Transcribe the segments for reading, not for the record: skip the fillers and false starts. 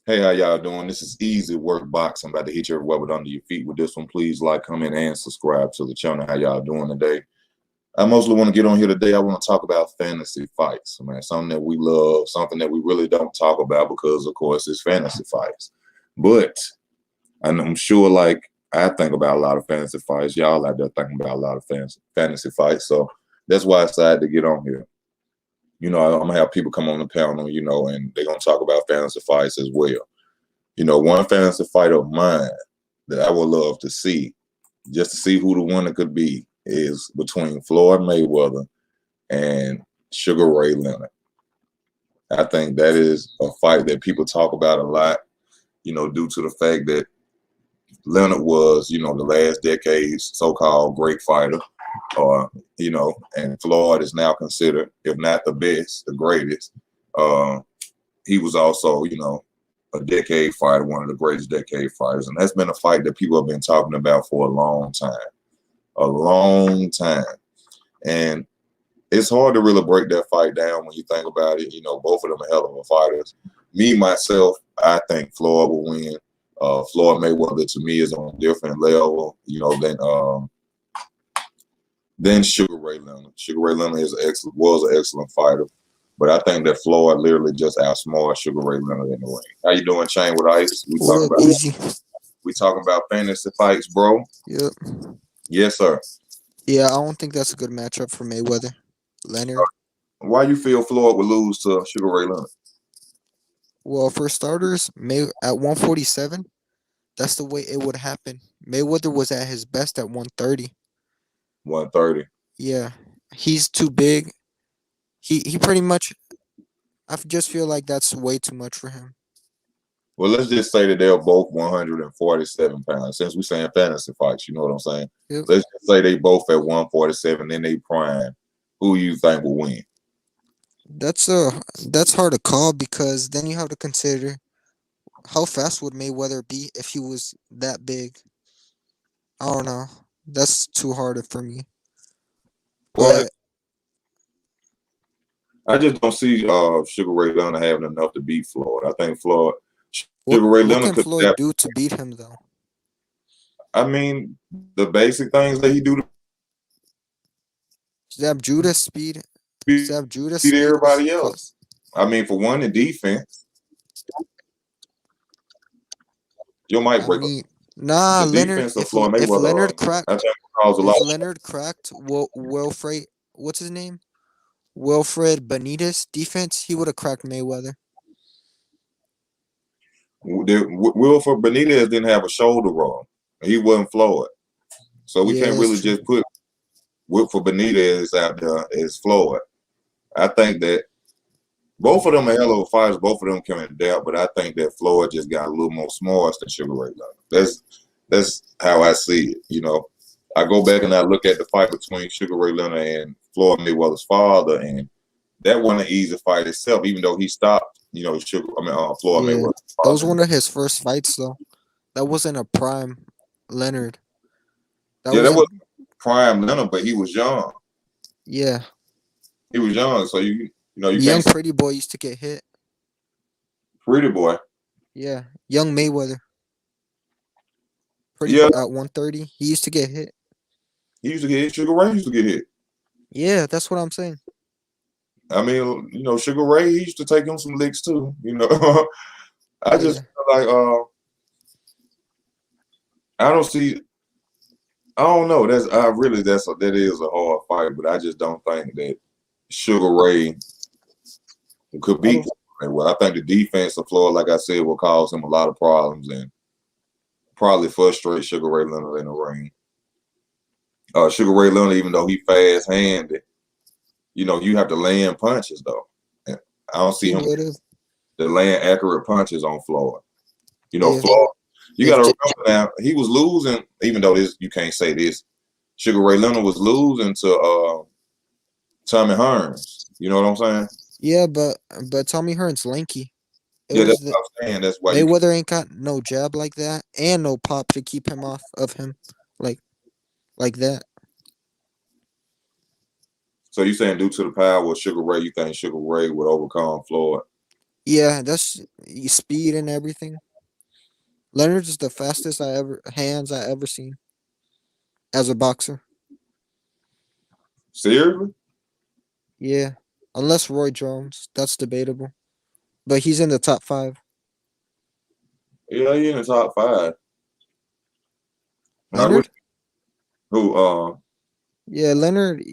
Hey, how y'all doing? This is Easy Work Box. I'm about to hit you everywhere with under your feet with this one. Please like, comment, and subscribe to the channel. How y'all doing today? I mostly want to get on here today. I want to talk about fantasy fights, man. Something that we love, something that we really don't talk about because, of course, it's fantasy fights. But I'm sure, like, I think about a lot of fantasy fights. Y'all out there thinking about a lot of fantasy fights. So that's why I decided to get on here. I'm gonna have people come on the panel, and they're gonna talk about fantasy fights as well. One fantasy fight of mine that I would love to see, just to see who the winner could be, is between Floyd Mayweather and Sugar Ray Leonard. I think that is a fight that people talk about a lot, due to the fact that Leonard was, the last decade's so-called great fighter, and Floyd is now considered, if not the best, the greatest. He was also, a decade fighter, one of the greatest decade fighters. And that's been a fight that people have been talking about for a long time. A long time. And it's hard to really break that fight down when you think about it. Both of them are hell of a fighters. Me, myself, I think Floyd will win. Floyd Mayweather, to me, is on a different level, than Sugar Ray Leonard. Sugar Ray Leonard was an excellent fighter. But I think that Floyd literally just outsmarted Sugar Ray Leonard in the ring. How you doing, Chain with Ice? We talking about fantasy fights, bro. Yep. Yes, sir. Yeah, I don't think that's a good matchup for Mayweather. Leonard. Why you feel Floyd would lose to Sugar Ray Leonard? Well, for starters, at 147, that's the way it would happen. Mayweather was at his best at 130. 130. Yeah, he's too big. He pretty much. I just feel like that's way too much for him. Well, let's just say that they're both 147 pounds. Since we're saying fantasy fights, you know what I'm saying? Yep. Let's just say they both at 147 in they prime. Who you think will win? That's hard to call because then you have to consider how fast would Mayweather be if he was that big. I don't know. That's too hard for me. Well, But I just don't see Sugar Ray Leonard having enough to beat Floyd. I think what Sugar Ray what Leonard can could. Floyd do to beat him though? I mean, the basic things that he do to Zab Judas speed. beat Zab Judas speed is everybody else. I mean, for one, the defense. Your mic I break up. mean, nah, The Leonard. defense of Floyd If Mayweather, Leonard cracked, I think will cause a lot if of. Leonard cracked Wilfred, what's his name? Wilfred Benitez defense, he would have cracked Mayweather. Wilford Benitez didn't have a shoulder roll. He wasn't Floyd. So we Yeah, can't that's really true. just put Wilford Benitez out there as Floyd. I think that both of them are hell of a fighters. Both of them can adapt, but I think that Floyd just got a little more smarts than Sugar Ray Leonard. That's how I see it. I go back and I look at the fight between Sugar Ray Leonard and Floyd Mayweather's father, and that wasn't an easy fight itself, even though he stopped, Floyd Yeah, Mayweather's that was father. one of his first fights though. That wasn't a prime Leonard. That Yeah, that was wasn't. prime Leonard, but he was young. Yeah, He was young, so you young can't say pretty boy used to get hit. pretty boy. Yeah, young Mayweather, pretty Yeah, boy at 130, he used to get hit. he used to get hit. Sugar Ray used to get hit. Yeah, that's what I'm saying. I mean, Sugar Ray, he used to take him some licks too. I just Yeah, feel like I don't see. I don't know. That is a hard fight, but I just don't think that Sugar Ray could I beat don't. Floyd. Well, I think the defense of Floyd, like I said, will cause him a lot of problems and probably frustrate Sugar Ray Leonard in the ring. Sugar Ray Leonard, even though he fast handed, you have to land punches though. And I don't see He him would have to land accurate punches on Floyd. if Floyd. You got if to J- remember now, he was losing. Even though you can't say this. Sugar Ray Leonard was losing to Tommy Hearns. You know what I'm saying? yeah, but Tommy Hearn's lanky. It Yeah, that's was the what I'm saying. That's why you. Mayweather ain't got no jab like that and no pop to keep him off of him, like like that. So you saying due to the power of Sugar Ray, you think Sugar Ray would overcome Floyd? Yeah, that's speed and everything. Leonard is the fastest hands I ever seen as a boxer. Seriously? Yeah, unless Roy Jones, that's debatable, but he's in the top five. Yeah, he in the top five. Now, Leonard? who? Yeah, Leonard.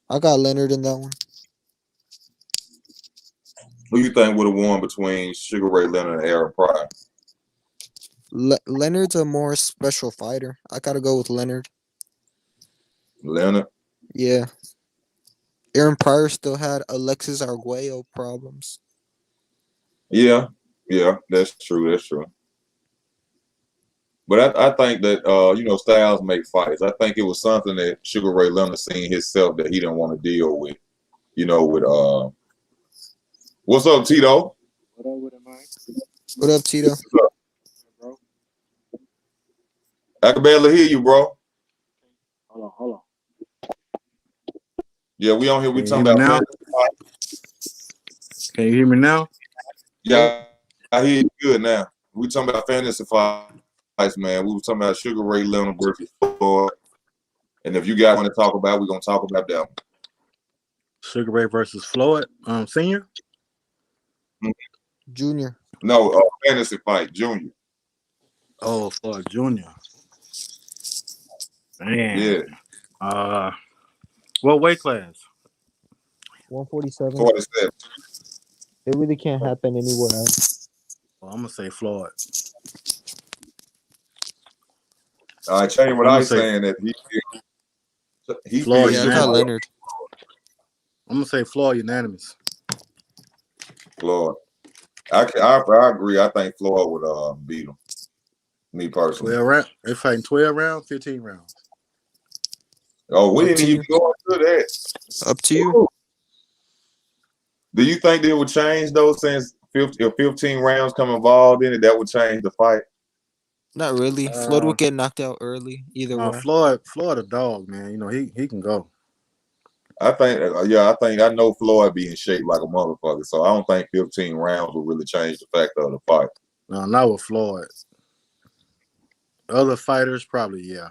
I got Leonard in that one. Who you think would have won between Sugar Ray Leonard and Aaron Pryor? Leonard's a more special fighter. I gotta go with Leonard. Leonard? Yeah, Aaron Pryor still had Alexis Arguello problems. Yeah, yeah, that's true. That's true. But I think that styles make fights. I think it was something that Sugar Ray Leonard seen himself that he didn't want to deal with. With what's up, Tito? What up with it, man? What up, Tito? Bro? I can barely hear you, bro. Hold on. Yeah, we on here. We Can you talking hear me about now? Can you hear me now? yeah, I hear you good now. We talking about fantasy fights, man. We were talking about Sugar Ray Leonard versus Floyd. And if you guys want to talk about, we're gonna talk about that one. Sugar Ray versus Floyd, senior. Junior. No, fantasy fight, Junior. Oh, Floyd Junior. Man. Yeah. What weight class? 147. 47. It really can't happen anywhere else. Well, I'm gonna say Floyd. I change what I'm I gonna say saying that he Floyd. feels Yeah, I got unanimous. Leonard. I'm gonna say Floyd unanimous. Floyd. I agree. I think Floyd would beat him. Me personally. 12 rounds. They fighting 12 rounds, 15 rounds. Oh, we Up didn't to even go into that. Up to you. Do you think they would change those since 15 rounds come involved in it? That would change the fight. Not really. Floyd will get knocked out early either way. Floyd a dog, man. He can go. I think I know Floyd be in shape like a motherfucker, so I don't think 15 rounds will really change the factor of the fight. No, not with Floyd. Other fighters probably, yeah.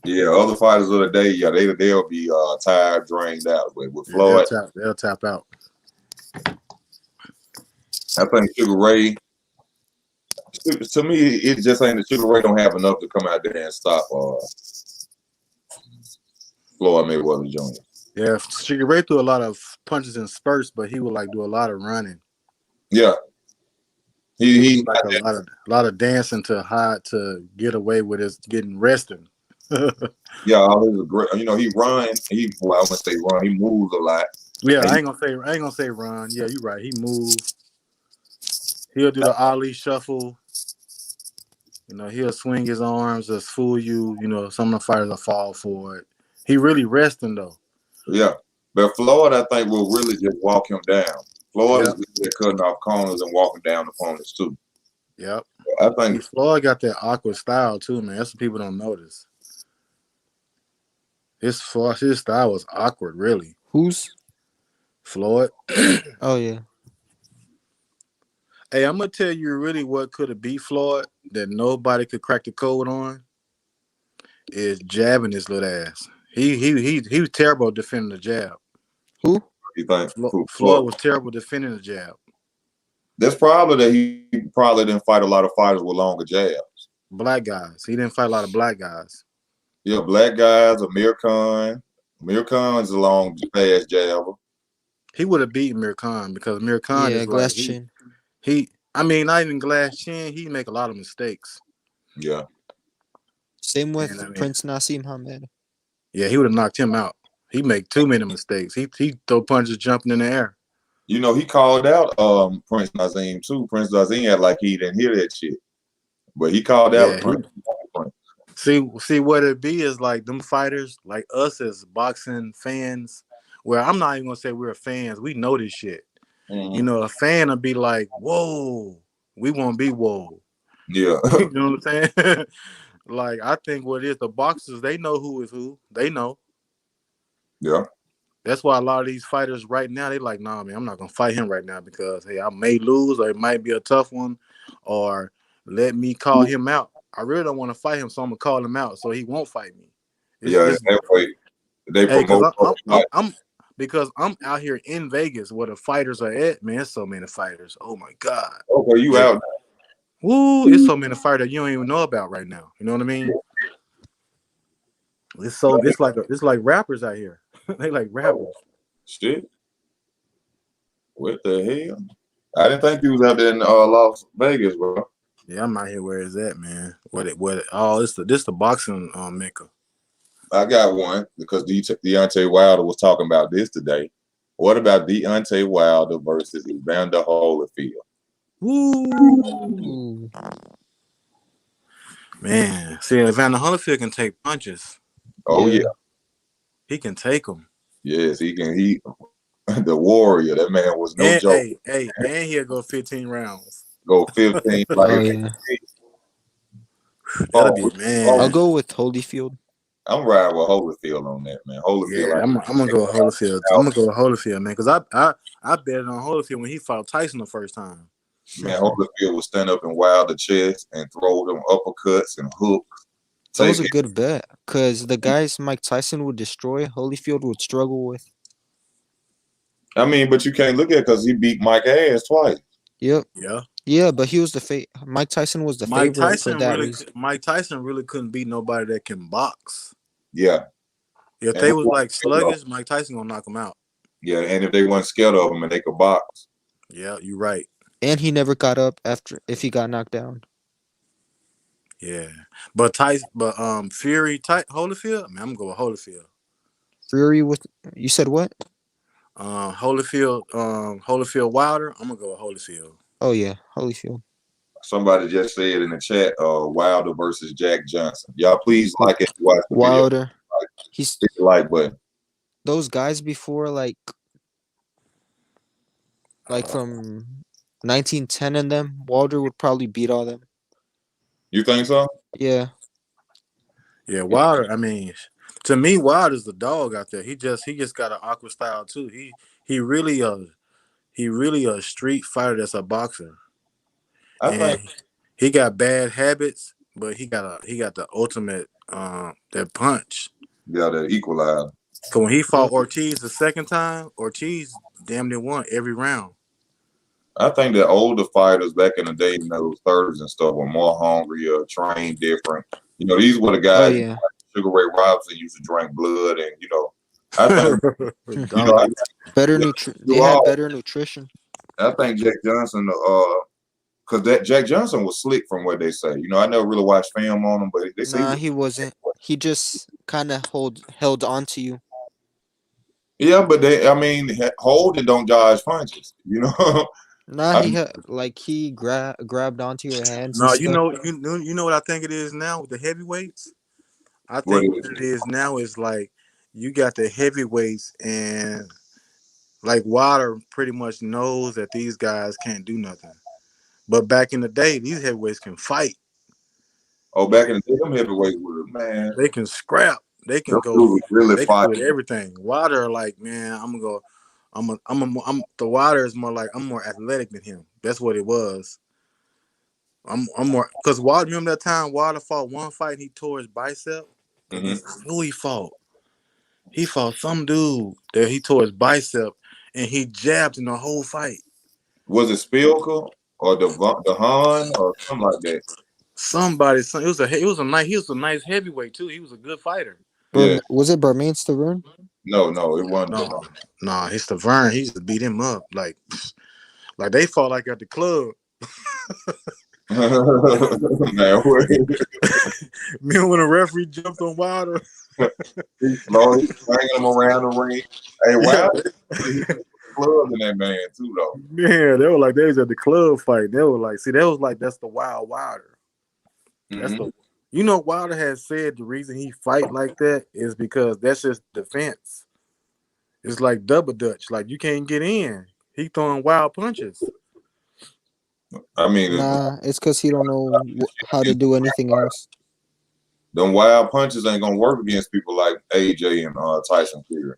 Yeah, other fighters of the day, yeah, they'll be tired, drained out. But with Floyd, they'll tap out. I think Sugar Ray. To me, it just ain't that Sugar Ray don't have enough to come out there and stop Floyd Mayweather Jr. Yeah, Sugar Ray threw a lot of punches and spurts, but he would do a lot of running. Yeah, he like a lot of dancing to get away with his getting rested. Yeah, all his great. He run. I wouldn't say run. He moves a lot. Yeah, I ain't gonna say run. Yeah, you're right. He moves. He'll do the Ali shuffle. He'll swing his arms, just fool you. Some of the fighters will fall for it. He really resting though. Yeah, but Floyd, I think, will really just walk him down. Floyd is good at cutting off corners and walking down opponents too. Yep. I think Floyd got that awkward style too, man. That's what people don't notice. His style was awkward, really. Who's? Floyd. Oh, yeah. Hey, I'm gonna tell you really what could have beat Floyd that nobody could crack the code on is jabbing his little ass. He was terrible defending the jab. Who? You think Floyd was terrible defending the jab. That's probably that he probably didn't fight a lot of fighters with longer jabs. Black guys. He didn't fight a lot of black guys. Yeah, black guys. Amir Khan. Amir Khan's a long, fast jabber. He would have beaten Amir Khan because Amir Khan is glass chin. Not even glass chin. He make a lot of mistakes. Yeah. Same with Prince Nassim Hamed. Yeah, he would have knocked him out. He make too many mistakes. He throw punches jumping in the air. He called out Prince Nazim too. Prince Nazim had like he didn't hear that shit, but he called out Prince. See what it be is like them fighters, like us as boxing fans. Where I'm not even gonna say we're fans. We know this shit. Mm-hmm. A fan will be like, "Whoa, we won't be whoa." Yeah. You know what I'm saying? Like I think what it is, the boxers they know who is who. They know. Yeah. That's why a lot of these fighters right now, they like, nah, man, I'm not gonna fight him right now because hey, I may lose or it might be a tough one, or let me call him out. I really don't want to fight him, so I'm gonna call him out so he won't fight me. Yeah, It's that way they hey, promote. I'm because I'm out here in Vegas where the fighters are at, man. It's so many fighters. Oh my god. Okay, you Yeah. out. Woo, it's so many fighters you don't even know about right now. You know what I mean? It's like rappers out here. They like rappers. Shit. What the hell? I didn't think you was out there in Las Vegas, bro. Yeah, I'm out here where it's at, man. Oh, this the boxing mecca. I got one because Deontay Wilder was talking about this today. What about Deontay Wilder versus Evander Holyfield? Woo, man. See, Evander Holyfield can take punches. Oh yeah. He can take them. Yes, he can. He the warrior. That man was no And joke. and he'll go 15 rounds. Go 15 like Oh yeah. That'll be man. I'll go with Holyfield. I'm riding with Holyfield on that, man. Holyfield. Yeah, I'm gonna go with Holyfield. I'm gonna go with Holyfield, man, because I bet on Holyfield when he fought Tyson the first time. Man, Holyfield would stand up and wild the chest and throw them uppercuts and hooks. That was a good bet because the guys Mike Tyson would destroy, Holyfield would struggle with. I mean, but you can't look at it because he beat Mike ass twice. Yep. Yeah. Yeah, but he was Mike Tyson was the favorite for that reason. Mike Tyson really couldn't beat nobody that can box. Yeah. If they was like sluggish, Mike Tyson gonna knock him out. Yeah, and if they weren't scared of him and they could box. Yeah, you're right. And he never got up if he got knocked down. Yeah, but Fury, Holyfield. Man, I'm gonna go with Holyfield. Fury with you said what? Holyfield Wilder. I'm gonna go with Holyfield. Oh yeah, Holyfield. Somebody just said in the chat, Wilder versus Jack Johnson. Y'all please like it. Watch the Wilder. Video. He's hit the like button. Those guys before like from 1910 and them, Wilder would probably beat all them. You think so? Yeah. Yeah, Wilder. I mean, to me, Wilder's the dog out there. He just got an awkward style too. He really a street fighter that's a boxer. I think he got bad habits, but he got the ultimate that punch. Yeah, the equalizer. So when he fought Ortiz the second time, Ortiz damn near won every round. I think the older fighters back in the day, in those 30s and stuff, were more hungrier, trained different. You know, these were the guys. Oh, yeah. Like Sugar Ray Robinson used to drink blood, and I think better They had better nutrition. I think Jack Johnson, because that Jack Johnson was slick from what they say. I never really watched film on him, but they say he wasn't. He just kind of held on to you. Yeah, but hold and don't dodge punches. Nah, he grabbed onto your hands. No, you know what I think it is now with the heavyweights. I think what it is now is like you got the heavyweights, and like Wilder pretty much knows that these guys can't do nothing. But back in the day, these heavyweights can fight. Oh, back in the day, them heavyweights were, man. They can scrap. They can go really fight with everything. Wilder, like, man, the Wilder is more like I'm more athletic than him. That's what it was. I'm more because Wilder. Remember that time Wilder fought one fight and he tore his bicep. Mm-hmm. Who he fought? He fought some dude that he tore his bicep and he jabbed in the whole fight. Was it Spilka or the Han or something like that? He was a nice heavyweight too. He was a good fighter. Yeah. Was it Barmain Duran? No, it wasn't. No, it's Duran. He used to beat him up like they fought like at the club. Man, remember when a referee jumped on Wilder? He's bringing him around the ring. Hey, Wilder, club in that man too, though. Man, they was at the club fight. They were like, that's the Wild Wilder. Wilder has said the reason he fight like that is because that's just defense. It's like double dutch. Like you can't get in. He throwing wild punches. It's because he don't know how to do anything else. Them wild punches ain't gonna work against people like AJ and Tyson Fury.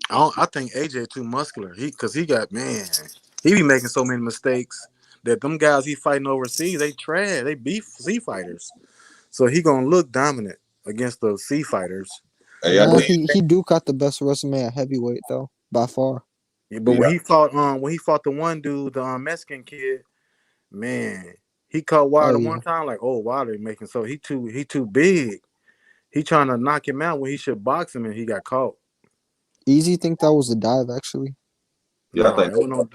I think AJ too muscular. Because he got he be making so many mistakes that them guys he fighting overseas they trash. They beef sea fighters. So he gonna look dominant against the sea fighters. Hey, I Nah, But did. he do got the best resume at heavyweight though, by far. but Yeah, when he fought the one dude, the Mexican kid, man, he caught Oh Wilder yeah. one time like, oh Wilder making so he too big. He trying to knock him out when he should box him and he got caught. Easy think that was a dive actually. yeah, I No, think. it was no,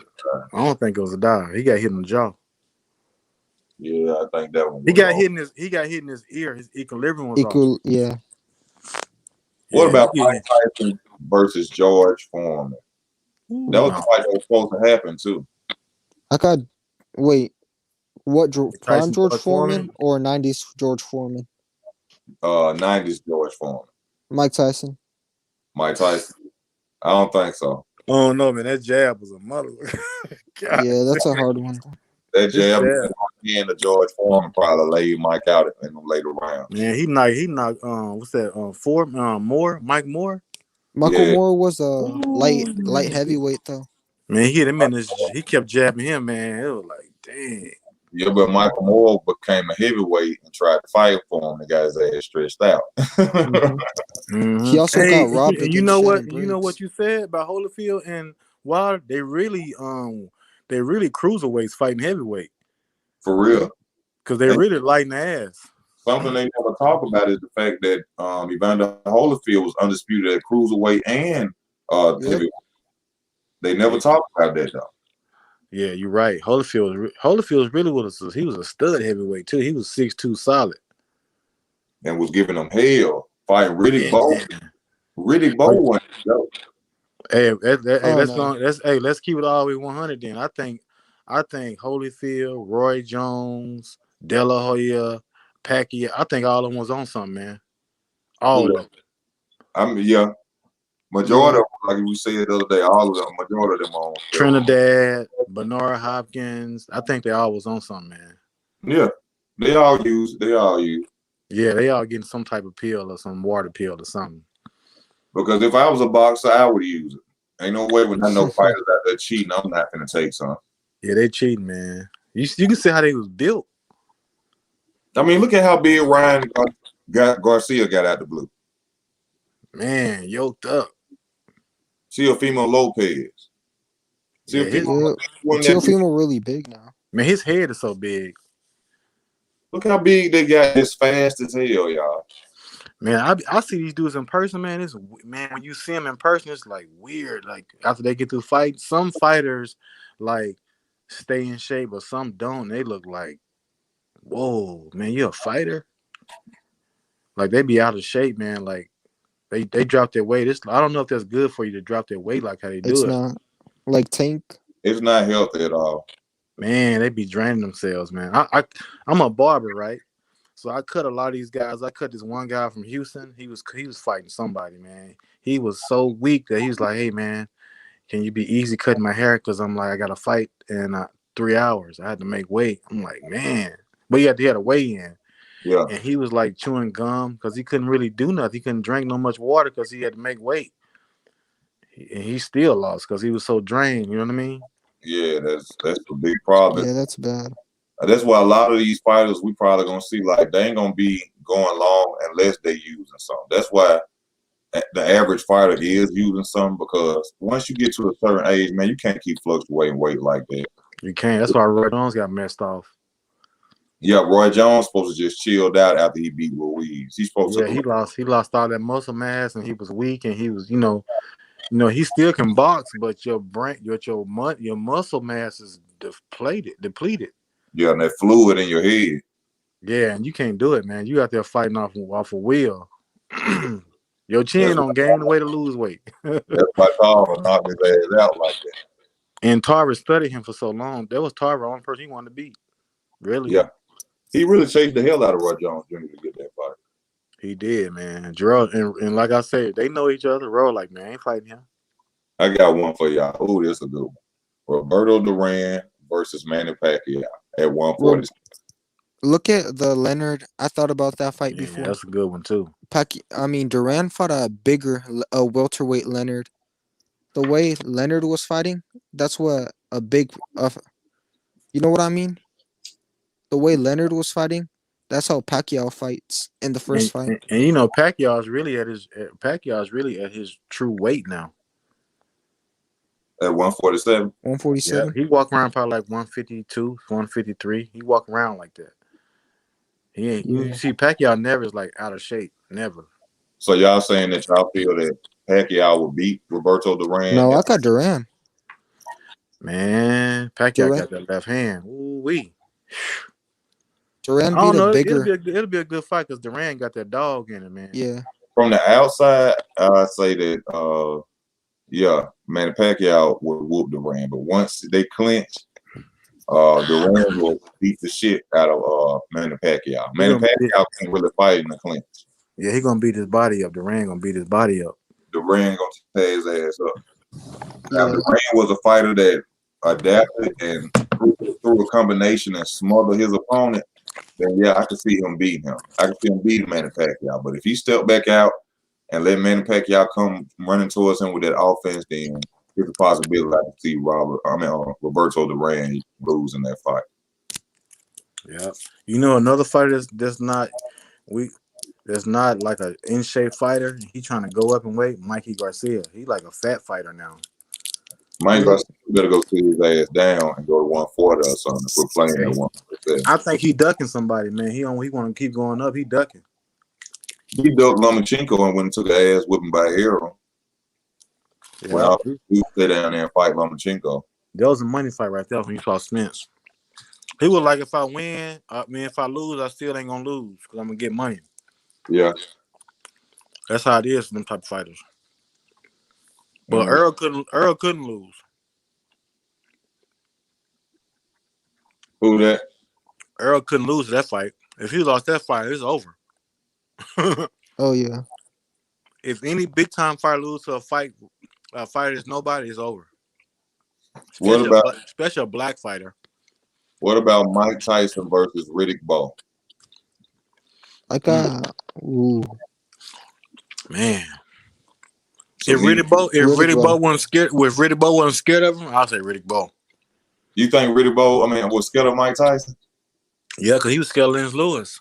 I don't think it was a dive. He got hit in the jaw. Yeah, I think that one He was got off. hit in his ear. His equilibrium was off. Equal, yeah. What Yeah, about Mike Tyson versus George Foreman? That was the no. fight that was supposed to happen too. I got wait. What prime Tyson George George Foreman. Foreman or '90s George Foreman? 90s George Foreman. Mike Tyson. Mike Tyson. I don't think so. Oh no, man, that jab was a mother. God, Yeah, that's a hard one. That his jab jab. and the George Foreman probably laid Mike out in the later rounds. Man, he knocked what's that? Mike Moore. Michael Yeah, Moore was a light Ooh. heavyweight though. Man, he hit him in his. He kept jabbing him. Man, it was like, dang. yeah, but Michael Moore became a heavyweight and tried to fight for him. The guy's ass stretched out. hmm Mm-hmm. He also Hey, got robbed and you against know what? Shannon You know what Briggs. you said about Holyfield and Wilder? They really cruiserweights fighting heavyweight For real. because they And really lighting the ass. something they never talk about is the fact that Evander Holyfield was undisputed at cruiserweight and Yep. heavyweight. They never talk about that though. Yeah, you're right. Holyfield really he was a stud heavyweight too. He was 6'2" solid. And was giving them hell. Fighting Riddick Yeah. Bowe. Riddick Bowe wasn't a joke. Hey, Oh no. let's keep it all the way 100. Then I think Holyfield, Roy Jones, De La Hoya, Pacquiao. I think all of them was on something, man. All of them. I mean, yeah. Majority of them, like we said the other day, all of them, majority of them on Trinidad, Bernard Hopkins. I think they all was on something, man. Yeah. They all use. Yeah, they all getting some type of pill or some water pill or something. Because if I was a boxer, I would use it. Ain't no way when I know fighters out there cheating, I'm not gonna take some. Yeah, they cheating, man. You can see how they was built. I mean, look at how big Ryan Garcia got out the blue. Man, yoked up. Teofimo Lopez. Yeah, Teofimo really big now. Man, his head is so big. Look how big they got. This fast as hell, y'all. Man, I see these dudes in person, man. When you see them in person, it's like weird. Like after they get through fight, some fighters like stay in shape, but some don't. They look like, whoa, man, you a fighter? Like they be out of shape, man. Like they drop their weight. I don't know if that's good for you to drop their weight like how they do It's it. not. Like Tank. It's not healthy at all. Man, they be draining themselves, man. I'm a barber, right? So I cut a lot of these guys. I cut this one guy from Houston. He was fighting somebody, man. He was so weak that he was like, "Hey, man, can you be easy cutting my hair? Because I'm like, I got to fight in 3 hours. I had to make weight." I'm like, man, but he had to weigh in. Yeah. And he was like chewing gum because he couldn't really do nothing. He couldn't drink no much water because he had to make weight. And he still lost because he was so drained. You know what I mean? Yeah, that's a big problem. Yeah, that's bad. That's why a lot of these fighters we probably gonna see like they ain't gonna be going long unless they using something. That's why the average fighter is using something because once you get to a certain age, man, you can't keep fluctuating weight like that. You can't. That's why Roy Jones got messed off. Yeah, Roy Jones supposed to just chilled out after he beat Ruiz. He's supposed to. He lost all that muscle mass and he was weak and he was, he still can box, but your muscle mass is depleted. Yeah, and that fluid in your head. Yeah, and you can't do it, man. You out there fighting off a wheel. Your chin don't gain the way to lose weight. That's why Tarver knocked his ass out like that. And Tarver studied him for so long. That was Tarver, the only person he wanted to beat. Really? Yeah. He really chased the hell out of Roy Jones Jr. to get that fight. He did, man. Gerald, and like I said, they know each other. Gerald, like, man, I ain't fighting him. I got one for y'all. Oh, this is a good one. Roberto Duran versus Manny Pacquiao at 140. Look at the Leonard. I thought about that fight before. That's a good one too. Duran fought a bigger welterweight Leonard, the way Leonard was fighting, that's what a big you know what I mean? The way Leonard was fighting, that's how Pacquiao fights in the first And, fight. and you know, Pacquiao's really at his true weight now. At 147. Yeah, 147. he walk around probably like 152, 153. He walk around like that. He ain't. Yeah. You see, Pacquiao never is like out of shape. Never. So y'all saying that y'all feel that Pacquiao will beat Roberto Duran? No, I got Duran. Man, Pacquiao Duran got that left hand. Ooh wee. Duran I beat don't a know. bigger. It'll be a good fight because Duran got that dog in it, man. Yeah. From the outside, I say that yeah, Manny Pacquiao would whoop Duran, but once they clinch, Duran will beat the shit out of Manny Pacquiao. Manny Pacquiao can't really fight in the clinch. Yeah, he gonna beat his body up. Duran gonna beat his body up. Duran gonna tear his ass up. Now, Yeah. Duran was a fighter that adapted and through a combination and smothered his opponent. Then yeah, I can see him beating him. I can see him beating Manny Pacquiao. But if he step back out and let Manny Pacquiao come running towards him with that offense, then there's a possibility I can see Roberto Duran lose in that fight. Yeah. You know another fighter that's not like an in shape fighter. He trying to go up in weight. Mikey Garcia. He like a fat fighter now. Mike Garcia better go sit his ass down and go to 140 or something. Quit playing at 147. I think he ducking somebody, man. He want to keep going up. He ducking. He ducked Lomachenko and went and took an ass whipping by Hero. Yeah. Well, he sit down there and fight Lomachenko. That was a money fight right there when you saw Spence. He was like, if I win, if I lose, I still ain't gonna lose because I'm gonna get money. Yeah. That's how it is for them type of fighters. But Earl couldn't lose. Who that? Earl couldn't lose that fight. If he lost that fight, it's over. Oh yeah. If any big time fighter lose to a fighter is nobody, it's over. Especially a black fighter. What about Mike Tyson versus Riddick Bowe? I got Man. So If Riddick Bowe wasn't scared of him, I'll say Riddick Bowe. You think Riddick Bowe, was scared of Mike Tyson? Yeah, because he was scared of Lennox Lewis.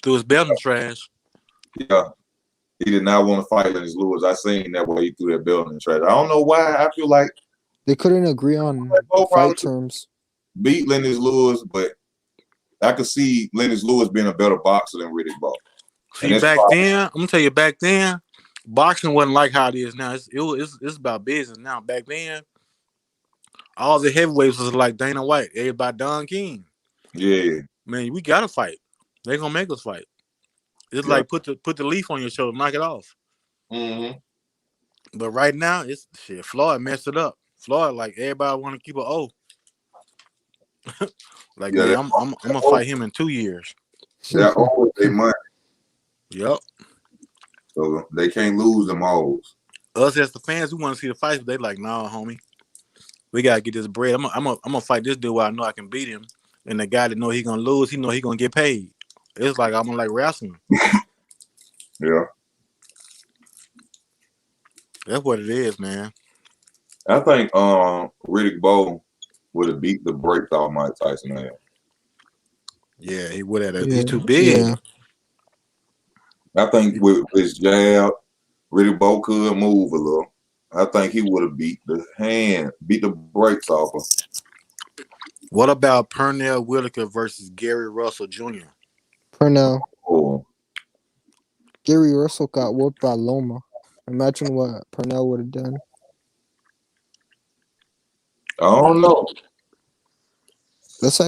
Threw his belt in trash. Yeah. He did not want to fight Lennox Lewis. I seen that way he threw that belt in the trash. I don't know why. I feel like they couldn't agree on fight terms. Beat Lennox Lewis, but I could see Lennox Lewis being a better boxer than Riddick Bowe. See, back then, I'm gonna tell you, back then, boxing wasn't like how it is now. It's about business now. Back then, all the heavyweights was like Dana White, everybody Don King. Yeah. Man, we gotta fight. They gonna make us fight. It's like put the leaf on your shoulder, knock it off. Mm-hmm. But right now, it's shit. Floyd messed it up. Floyd, like everybody want to keep an O. Man, I'm gonna fight him in 2 years. They're always their money. Yep. So they can't lose them all. Us as the fans, we want to see the fights, but they like, nah, homie. We gotta get this bread. I'm gonna fight this dude where I know I can beat him. And the guy that know he gonna lose, he know he gonna get paid. It's like I'm like wrestling. Yeah. That's what it is, man. I think Riddick Bowe would have beat the brakes off Mike Tyson ass. Yeah, he would have. He's too big. Yeah. I think with his jab, Riddick Bowe could move a little. I think he would have beat the brakes off him. What about Pernell Whitaker versus Gary Russell Jr.? Pernell. Oh. Gary Russell got whooped by Loma. Imagine what Pernell would have done. I don't know. That's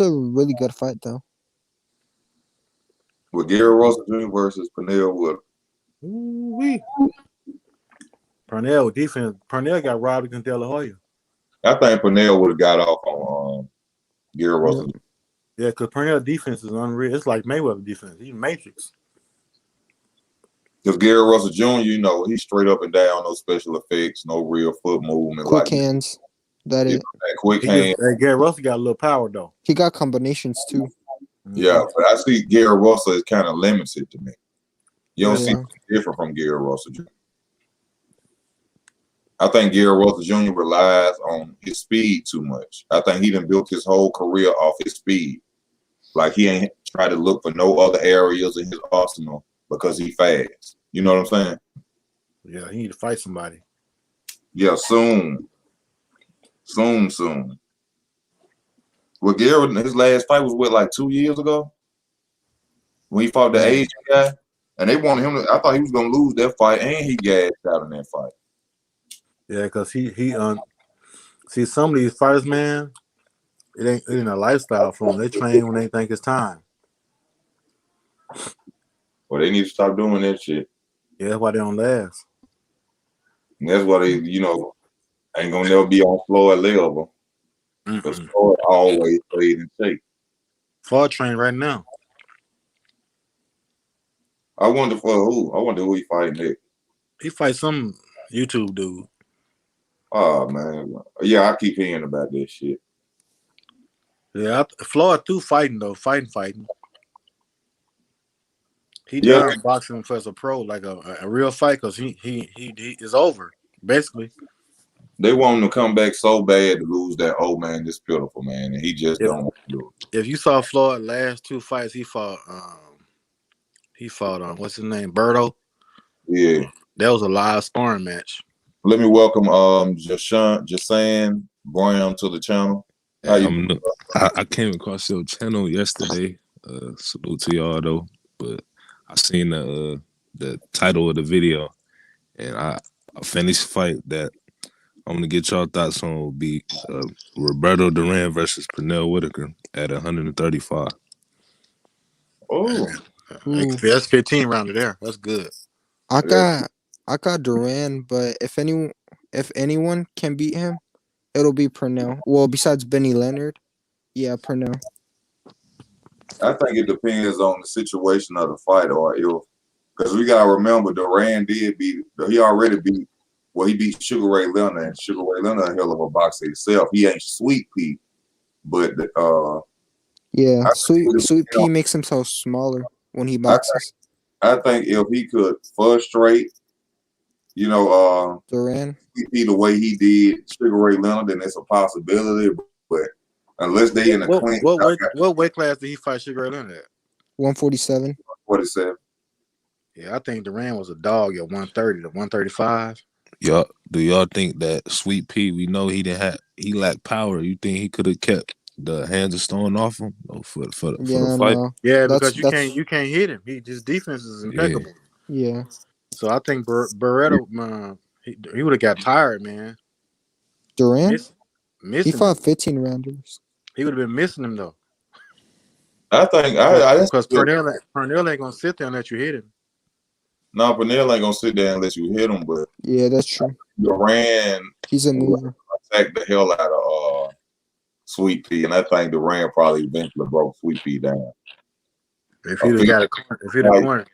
a really good fight, though. With Gary Russell Jr. versus Pernell Whitaker. Ooh-wee. Pernell defense. Pernell got robbed against De La Hoya. I think Pernell would have got off on Gary Russell. Yeah, because Pernell defense is unreal. It's like Mayweather defense. He's Matrix. Because Gary Russell Jr., he's straight up and down, no special effects, no real foot movement. Quick hands. That it. Quick hands. Gary Russell got a little power, though. He got combinations, too. Yeah, but I see Gary Russell is kind of limited to me. You don't see anything different from Gary Russell Jr. I think Gary Russell Jr. relies on his speed too much. I think he done built his whole career off his speed. Like he ain't tried to look for no other areas in his arsenal because he fast. You know what I'm saying? Yeah, he need to fight somebody. Yeah, soon. Soon. Well, Gary, his last fight was what, like 2 years ago? When he fought the Asian guy? And they wanted him to, I thought he was gonna lose that fight, and he gassed out in that fight. Yeah, because he see some of these fighters, man, it ain't a lifestyle for them. They train when they think it's time. Well, they need to stop doing that shit. Yeah, that's why they don't last. And that's why they, ain't gonna never be on Floyd level. Because Floyd always played in shape. Floyd train right now. I wonder for who. I wonder who he fighting next. He fight some YouTube dude. Oh man, yeah, I keep hearing about this shit. Yeah, Floyd too fighting though, fighting. He done boxing for as a pro, like a real fight, because he is over basically. They want him to come back so bad to lose that old man, this pitiful man, and he just don't want to do it. If you saw Floyd last two fights, he fought what's his name, Roberto. Yeah, that was a live sparring match. Let me welcome Jasan Brown to the channel. How you? I came across your channel yesterday. Salute to y'all though, but I seen the title of the video, and I finished fight that I'm gonna get y'all thoughts on will be Roberto Duran versus Pernell Whitaker at 135. Oh, that's 15 rounder there. That's good. I got Duran, but if anyone can beat him, it'll be Pernell. Well, besides Leonard, yeah, Pernell. I think it depends on the situation of the fight, or because we gotta remember Duran he beat Sugar Ray Leonard, and Sugar Ray Leonard a hell of a boxer himself. He ain't Sweet Pea, but yeah, Sweet Pea makes himself smaller when he boxes. I think if he could frustrate, Duran, Sweet Pea the way he did Sugar Ray Leonard, then it's a possibility. But unless they in a clean, what weight class did he fight Sugar Ray Leonard at? 147. 47. Yeah, I think Duran was a dog at 130 to 135. Do y'all think that Sweet Pea? We know he lacked power. You think he could have kept the hands of stone off him for the fight? No. Yeah, because you can't hit him. His defense is impeccable. Yeah. So I think Barreto, he would have got tired, man. Duran, missing he fought 15 rounders. He would have been missing him though. I think because Pernier ain't gonna sit there and let you hit him. No, Pinnell ain't gonna sit there and let you hit him, but yeah, that's true. Duran, he's a mover. Attacked the hell out of Sweet Pea, and I think Duran probably eventually broke Sweet Pea down. If he'd have got a corner.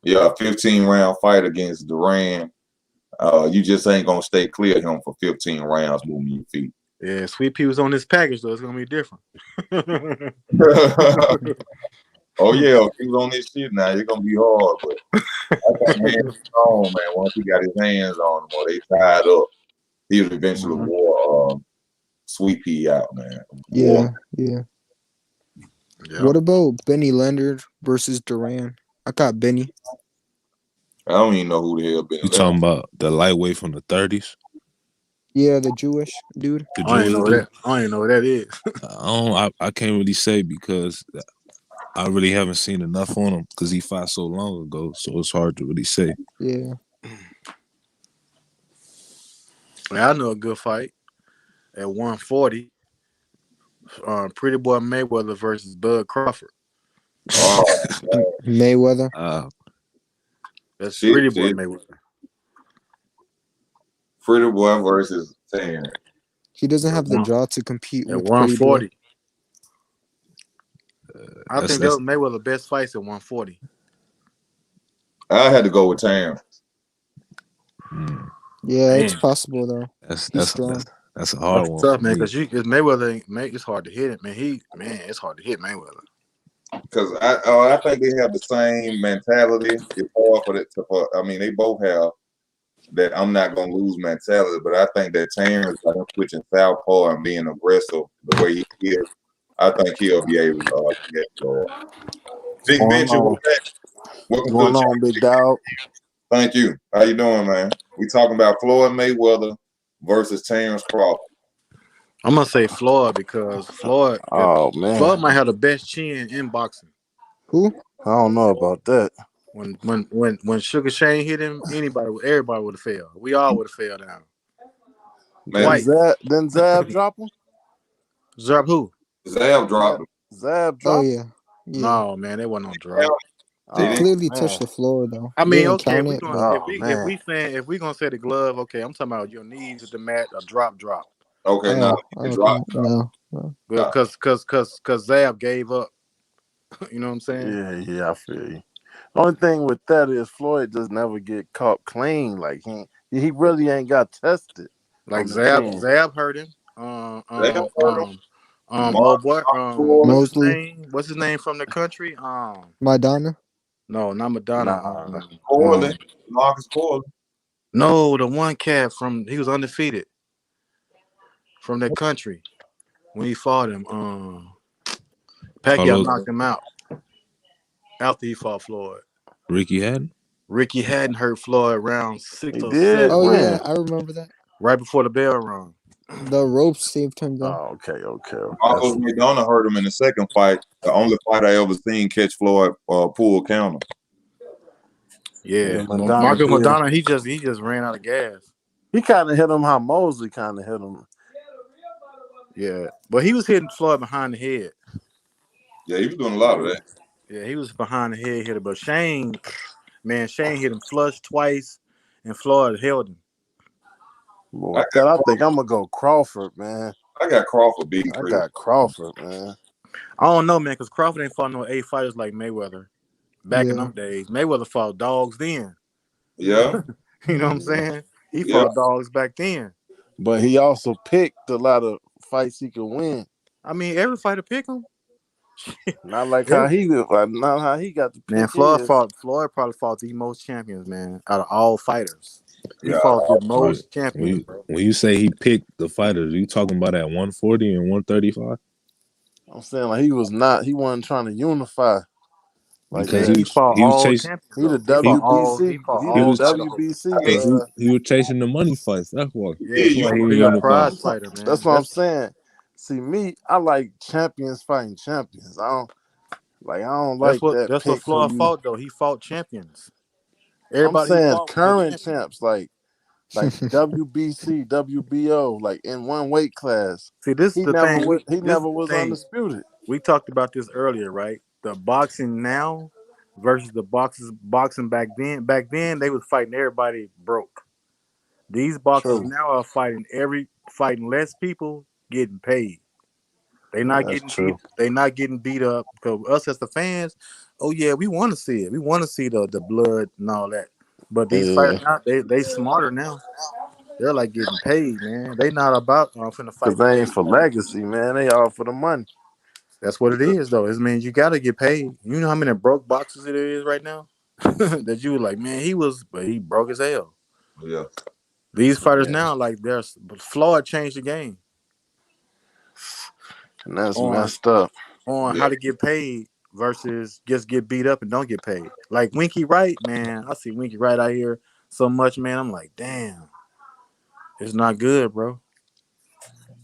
Yeah, a 15-round fight against Duran. You just ain't gonna stay clear of him for 15 rounds moving your feet. Yeah, Sweet Pea was on this package though. It's gonna be different. Oh yeah, if he was on this shit now, it's gonna be hard. But I think hands on, man. Once he got his hands on him or they tied up, he would eventually wore Sweet Pea out, man. Yeah. What about Leonard versus Duran? I got Benny. I don't even know who the hell Benny. You talking about the lightweight from the 30s? Yeah, the Jewish dude. I ain't know that. I ain't know what that is. I can't really say because I really haven't seen enough on him because he fought so long ago, so it's hard to really say. Yeah. I know a good fight at 140. Pretty Boy Mayweather versus Bud Crawford. Oh, Mayweather. That's Pretty Boy Mayweather. Pretty Boy versus Tams. He doesn't have the jaw to compete at with 140. I think that was Mayweather's best fights at 140. I had to go with Tams. Yeah, it's possible though. That's strong. That's a hard one. Tough, man, because Mayweather it's hard to hit it, man. It's hard to hit Mayweather. Because I think they have the same mentality. It's hard for it I mean, they both have that I'm not gonna lose mentality, but I think that Terrence, like him switching southpaw and being aggressive the way he is, I think he'll be able to get Floyd. Big Going Venture, on, welcome to the going on, big dog. Thank you. How you doing, man? We talking about Floyd Mayweather versus Terrence Crawford. I'm gonna say Floyd because Floyd man, might have the best chin in boxing. Who? I don't know about that. When Sugar Shane hit him, everybody would have failed. We all would have failed down. Man, Then Zab drop him. Zab who? Zab dropped him. Zab Oh drop. yeah. No, man, they wasn't on drop. He didn't- clearly touched the floor though. I They mean, didn't okay, count it, but if we gonna say the glove, okay, I'm talking about your knees at the mat, a drop. Okay, now okay, drop. no. Because Zab gave up. You know what I'm saying? Yeah, I feel you. The only thing with that is Floyd just never get caught clean. Like he really ain't got tested. Like on the chin. Zab hurt him. Zab hurt him. Oh boy, Mosley. what's his name from the country? Madonna. No, not Madonna. Nah. Corley, Marcus Corley. No, the one cat he was undefeated from that country when he fought him. Pacquiao knocked him out after he fought Floyd. Ricky hadn't hurt Floyd round 6 or did? 7. Oh When? yeah, I remember that. Right before the bell rung. The ropes saved him though. Oh, okay. Marcos Madonna hurt him in the second fight. The only fight I ever seen catch Floyd pull counter. Yeah, Madonna Marcus did. Madonna, he just ran out of gas. He kind of hit him how Mosley kind of hit him. Yeah, but he was hitting Floyd behind the head. Yeah, he was doing a lot of that. Yeah, he was behind the head hitter. But Shane hit him flush twice, and Floyd held him. Boy, I think I'm gonna go Crawford, man. I got Crawford beating. I got Crawford, man. I don't know, man, because Crawford ain't fought no 8 fighters like Mayweather back in them days. Mayweather fought dogs then. Yeah. You know what I'm saying? He fought dogs back then. But he also picked a lot of fights he could win. I mean, every fighter pick him. Not like how he got the pick. Man, Floyd probably fought the most champions, man, out of all fighters. He fought the most champions, bro. When you say he picked the fighters, are you talking about at 140 and 135? I'm saying like he wasn't trying to unify. Like Because he was chasing. He the WBC. He was chasing the money fights. That's why. Yeah, he was a prize fighter, man. That's what I'm saying. See me, I like champions fighting champions. I don't like that. That's what Floyd fought though. He fought champions. Everybody I'm saying current champs like WBC, WBO, like in one weight class. See, this is the thing. He never was undisputed. We talked about this earlier, right? The boxing now versus the boxing back then. Back then, they was fighting everybody broke. These boxers now are fighting less people, getting paid. They not getting beat up because us as the fans, oh yeah, we want to see it. We want to see the blood and all that. But these fighters now, they smarter now. They're like getting paid, man. They not about finna fight. Because they ain't for legacy, man. They all for the money. That's what it is, though. It means you got to get paid. You know how many broke boxers it is right now? That you were like, man, but he broke as hell. Yeah. These fighters now, like, Floyd changed the game. And that's messed up. On how to get paid versus just get beat up and don't get paid. Like Winky Wright, man. I see Winky Wright out here so much, man. I'm like, damn. It's not good, bro.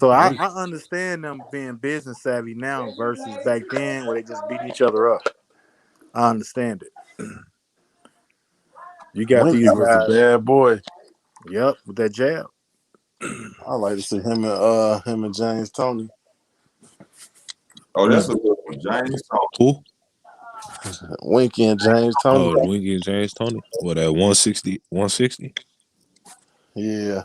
So I understand them being business savvy now versus back then where they just beat each other up. I understand it. You got Winky these was guys. a bad boy. Yep, with that jab. I like to see him and James Toney. Oh, that's a good one. James Toney. Who? Winky and James Toney. Oh, Winky and James Toney. What, at 160? Yeah.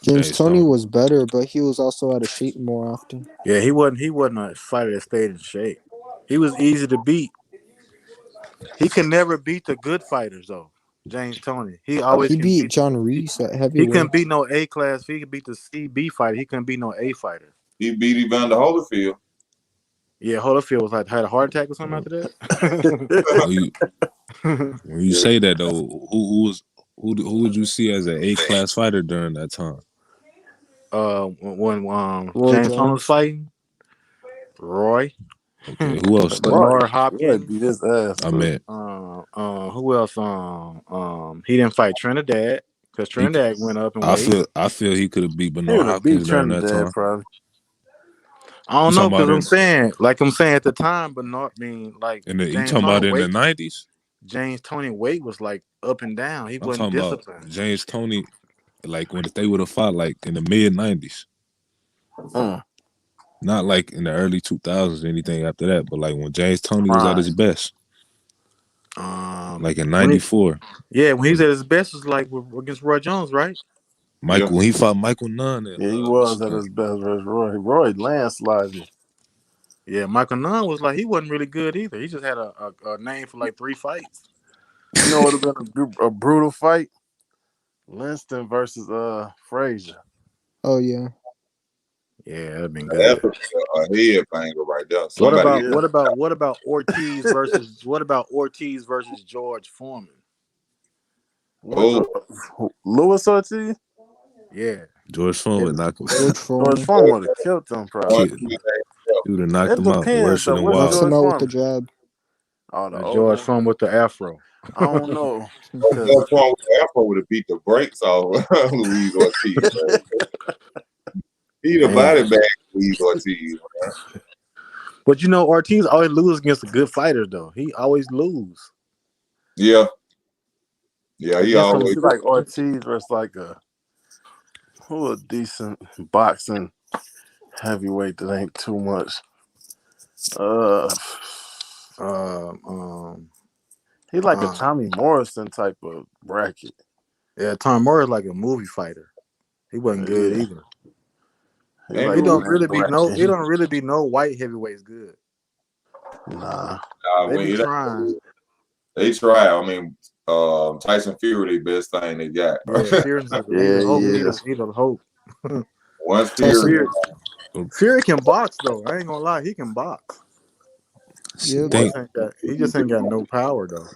James Toney was better, but he was also out of shape more often. Yeah, he wasn't a fighter that stayed in shape. He was easy to beat. He can never beat the good fighters though. James Toney. He beat John Reese at heavyweight. He couldn't beat no A class. He could beat the CB fighter. He couldn't beat no A fighter. He beat Evander Holyfield. Yeah, Holyfield had a heart attack or something after that. When you say that though, who who would you see as an A-class fighter during that time? When Roy James Thomas Jones. was fighting, Roy. Okay, who else? Bernard Roy Hopkins. beat his ass. I meant Who else? He didn't fight Trinidad because Trinidad went up in weight. I feel he could have beat He Bernard would have beat Hopkins during that Trinidad time. probably. I don't You know talking because I'm saying at the time, Bernard like And you James talking about Tony in weight. the 90s? James Tony weight was like up and down. He I'm wasn't talking disciplined. about James Tony, like when they would have fought like in the mid 90s. Not like in the early 2000s or anything after that, but like when James Tony was at his best. Like in 94. When he was at his best was like against Roy Jones, right? When he fought Michael Nunn. Yeah, he was at his best versus Roy. Roy landslided. Yeah, Michael Nunn was like, he wasn't really good either. He just had a name for like 3 fights. You know what would have been a brutal fight? Linston versus Frazier. Oh yeah. Yeah, that'd been good. That's a head banger right there. What about Ortiz versus George Foreman? Louis Ortiz? Yeah. George Foreman knocked him. George Foreman. George Foreman would have killed them probably. He would have knocked him out worse than Knocks Wild. him out with the jab. George Foreman with the afro. I don't know. George Foreman with the afro would have beat the brakes off Luis Ortiz. He'd have body bag Luis Ortiz. Man. But you know, Ortiz always loses against the good fighters, though. He always lose. Yeah. Yeah, he always like Ortiz versus like a decent boxing heavyweight that ain't too much. He like a Tommy Morrison type of bracket. Yeah, Tom Morris like a movie fighter. He wasn't good either. It don't really be no white heavyweights good. Nah. They be trying. They try. I mean, Tyson Fury, the best thing they got. Yeah, Fury's he the hope. Once Fury can box though. I ain't gonna lie, he can box. Yeah, he just ain't got no power though.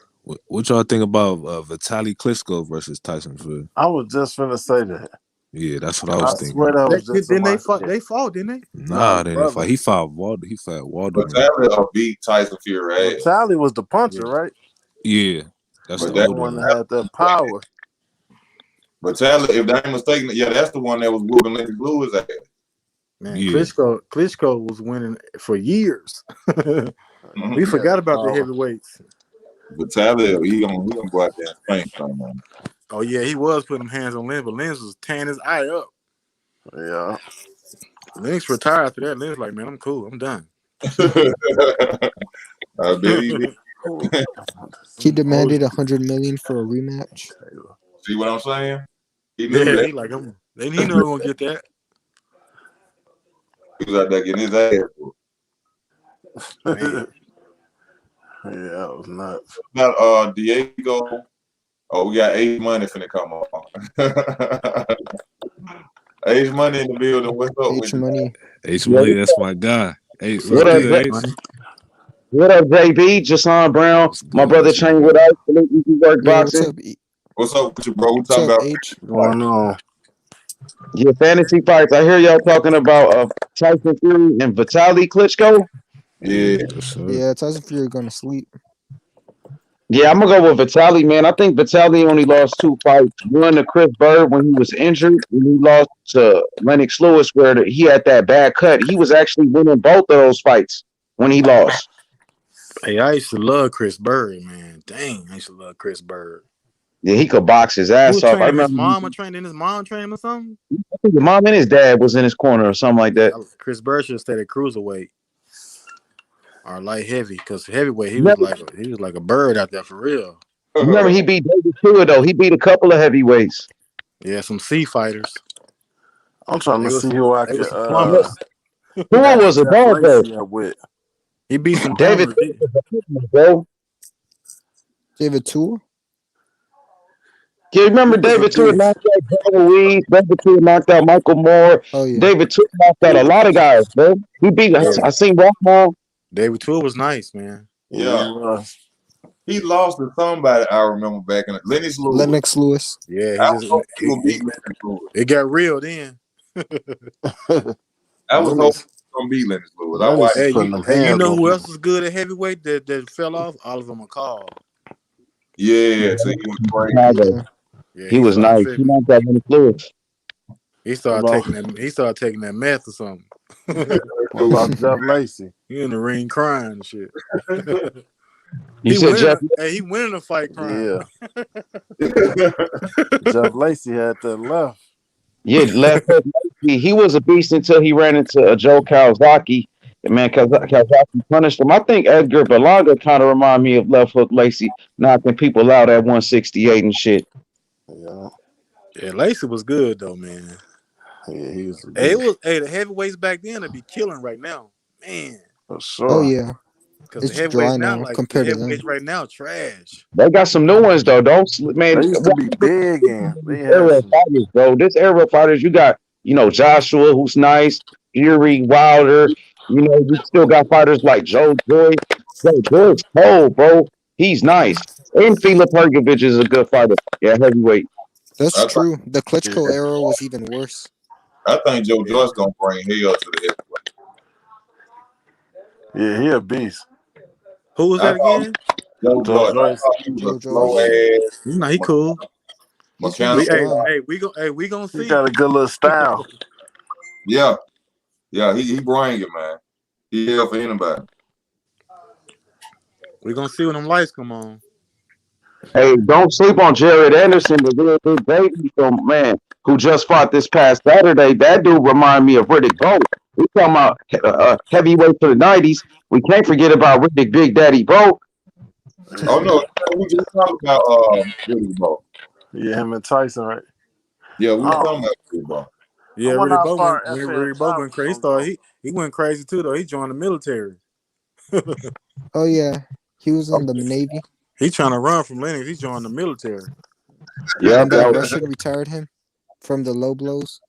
What y'all think about Vitaly Klitschko versus Tyson Fury? I was just finna say that. Yeah, that's what I was thinking. Swear that was just didn't they fought? They fought, didn't they? Nah, they didn't fight. He fought Waldo. He fought Waldo. Vitaly beat Tyson Fury. Vitaly was the puncher, right? Yeah, that's the one that had the power. Vitaly, if I'm mistaken, that's the one that was whooping Lennox Lewis ass. Man, Klitschko was winning for years. We forgot about the heavyweights. Vitaly, he gonna go out there and spank someone. Oh yeah, he was putting hands on Lennox, but Lennox was tearing his eye up. Yeah. Lennox retired after that. Lennox like, man, I'm cool. I'm done. He demanded $100 million for a rematch. See what I'm saying? He knew that. He like him. He knew they were gonna get that. He was out there getting his ass whooped. Yeah, that was nuts. About Diego. Oh, we got Ace Money finna come on. Ace Money in the building. What's up? H Money. Ace Money, that's my guy. Ace, what up, Ace? What up, JB? Jason Brown, my brother trained with us. Work boxing. What's up with you, bro? We talking about H? Going on. Your fantasy fights. I hear y'all talking about Tyson Fury and Vitaly Klitschko. Yeah, Tyson Fury gonna sleep. Yeah, I'm gonna go with Vitaly, man. I think Vitaly only lost 2 fights. One to Chris Bird when he was injured, and he lost to Lennox Lewis where he had that bad cut. He was actually winning both of those fights when he lost. Hey, I used to love Chris Bird, man. Dang, I used to love Chris Bird. Yeah, he could box his ass off. I remember his mom trained him or something. I think his mom and his dad was in his corner or something like that. Chris Bird should have stayed at cruiserweight or light heavy, because heavyweight he was like a bird out there for real. Remember, he beat David Tua though. He beat a couple of heavyweights. Yeah, some sea fighters. I'm trying to see who I could. Who was a dog though? With he beat some David, bro. David Tua. Yeah, remember David Tua knocked out David Weed. David Tua knocked out Michael Moore. Oh yeah. David Tua knocked out a lot of guys, bro. He beat. I seen Rockmall. David Tua was nice, man. Yeah. He lost to somebody I remember back in Lennox Lewis. Lennox Lewis. Yeah, I was hoping he would beat Lennox Lewis. it got real then. I was hoping he Lennox- was gonna beat Lennox Lewis. I Lennox watched. is putting them Hey, you hands know on who people. else was good at heavyweight that fell off? Oliver McCall. Yeah, so he was crazy. Chicago. Yeah, He was started nice. tripping. He knocked out Lennox Lewis. He started taking that meth or something. What about Jeff Lacey? He in the ring crying and shit. You said Jeff? He winning a fight crying. Yeah. Jeff Lacey had that left. Yeah, left hook. He was a beast until he ran into Joe Kawasaki. And man, Kawasaki punished him. I think Edgar Berlanga kind of remind me of left hook Lacey knocking people out at 168 and shit. Yeah. Yeah, Lacey was good though, man. Yeah, he was. The heavyweights back then would be killing right now, man. For sure. Oh yeah, Because the it's heavyweights dry now, now like compared the to them. heavyweights right now, trash. They got some new ones though. Man, They used to be big and they had era some, fighters, bro. This era of fighters, you got, Joshua, who's nice, Fury, Wilder. You still got fighters like Joe Joy. Joe Joy's cold, bro. He's nice. And Filip Hrgovic is a good fighter. Yeah, heavyweight. That's true. The Klitschko era was even worse. I think Joe Joyce gonna bring hell to the heavyweight. yeah, he a beast. Who was that again? Joe Joyce. He was a slow ass. No, he cool. Mechanical. We gonna see. He got a good little style. Yeah, he bring it, man. He hell for anybody. We gonna see when them lights come on. Hey, don't sleep on Jared Anderson, the real big baby from man who just fought this past Saturday. That dude remind me of Riddick Bowe. We talking about heavyweight for the 90s. We can't forget about Riddick Big Daddy Bowe. Oh no, we just talking about Riddick Bowe. Yeah, him and Tyson, right? Yeah, we were talking about Riddick Bowe. Yeah, I wonder Riddick how Bowe far Riddick Bowe went crazy. He went crazy too though. He joined the military. Oh yeah, he was in the Navy. He trying to run from Lennox. He joined the military. Yeah, And that Russian retired him from the low blows.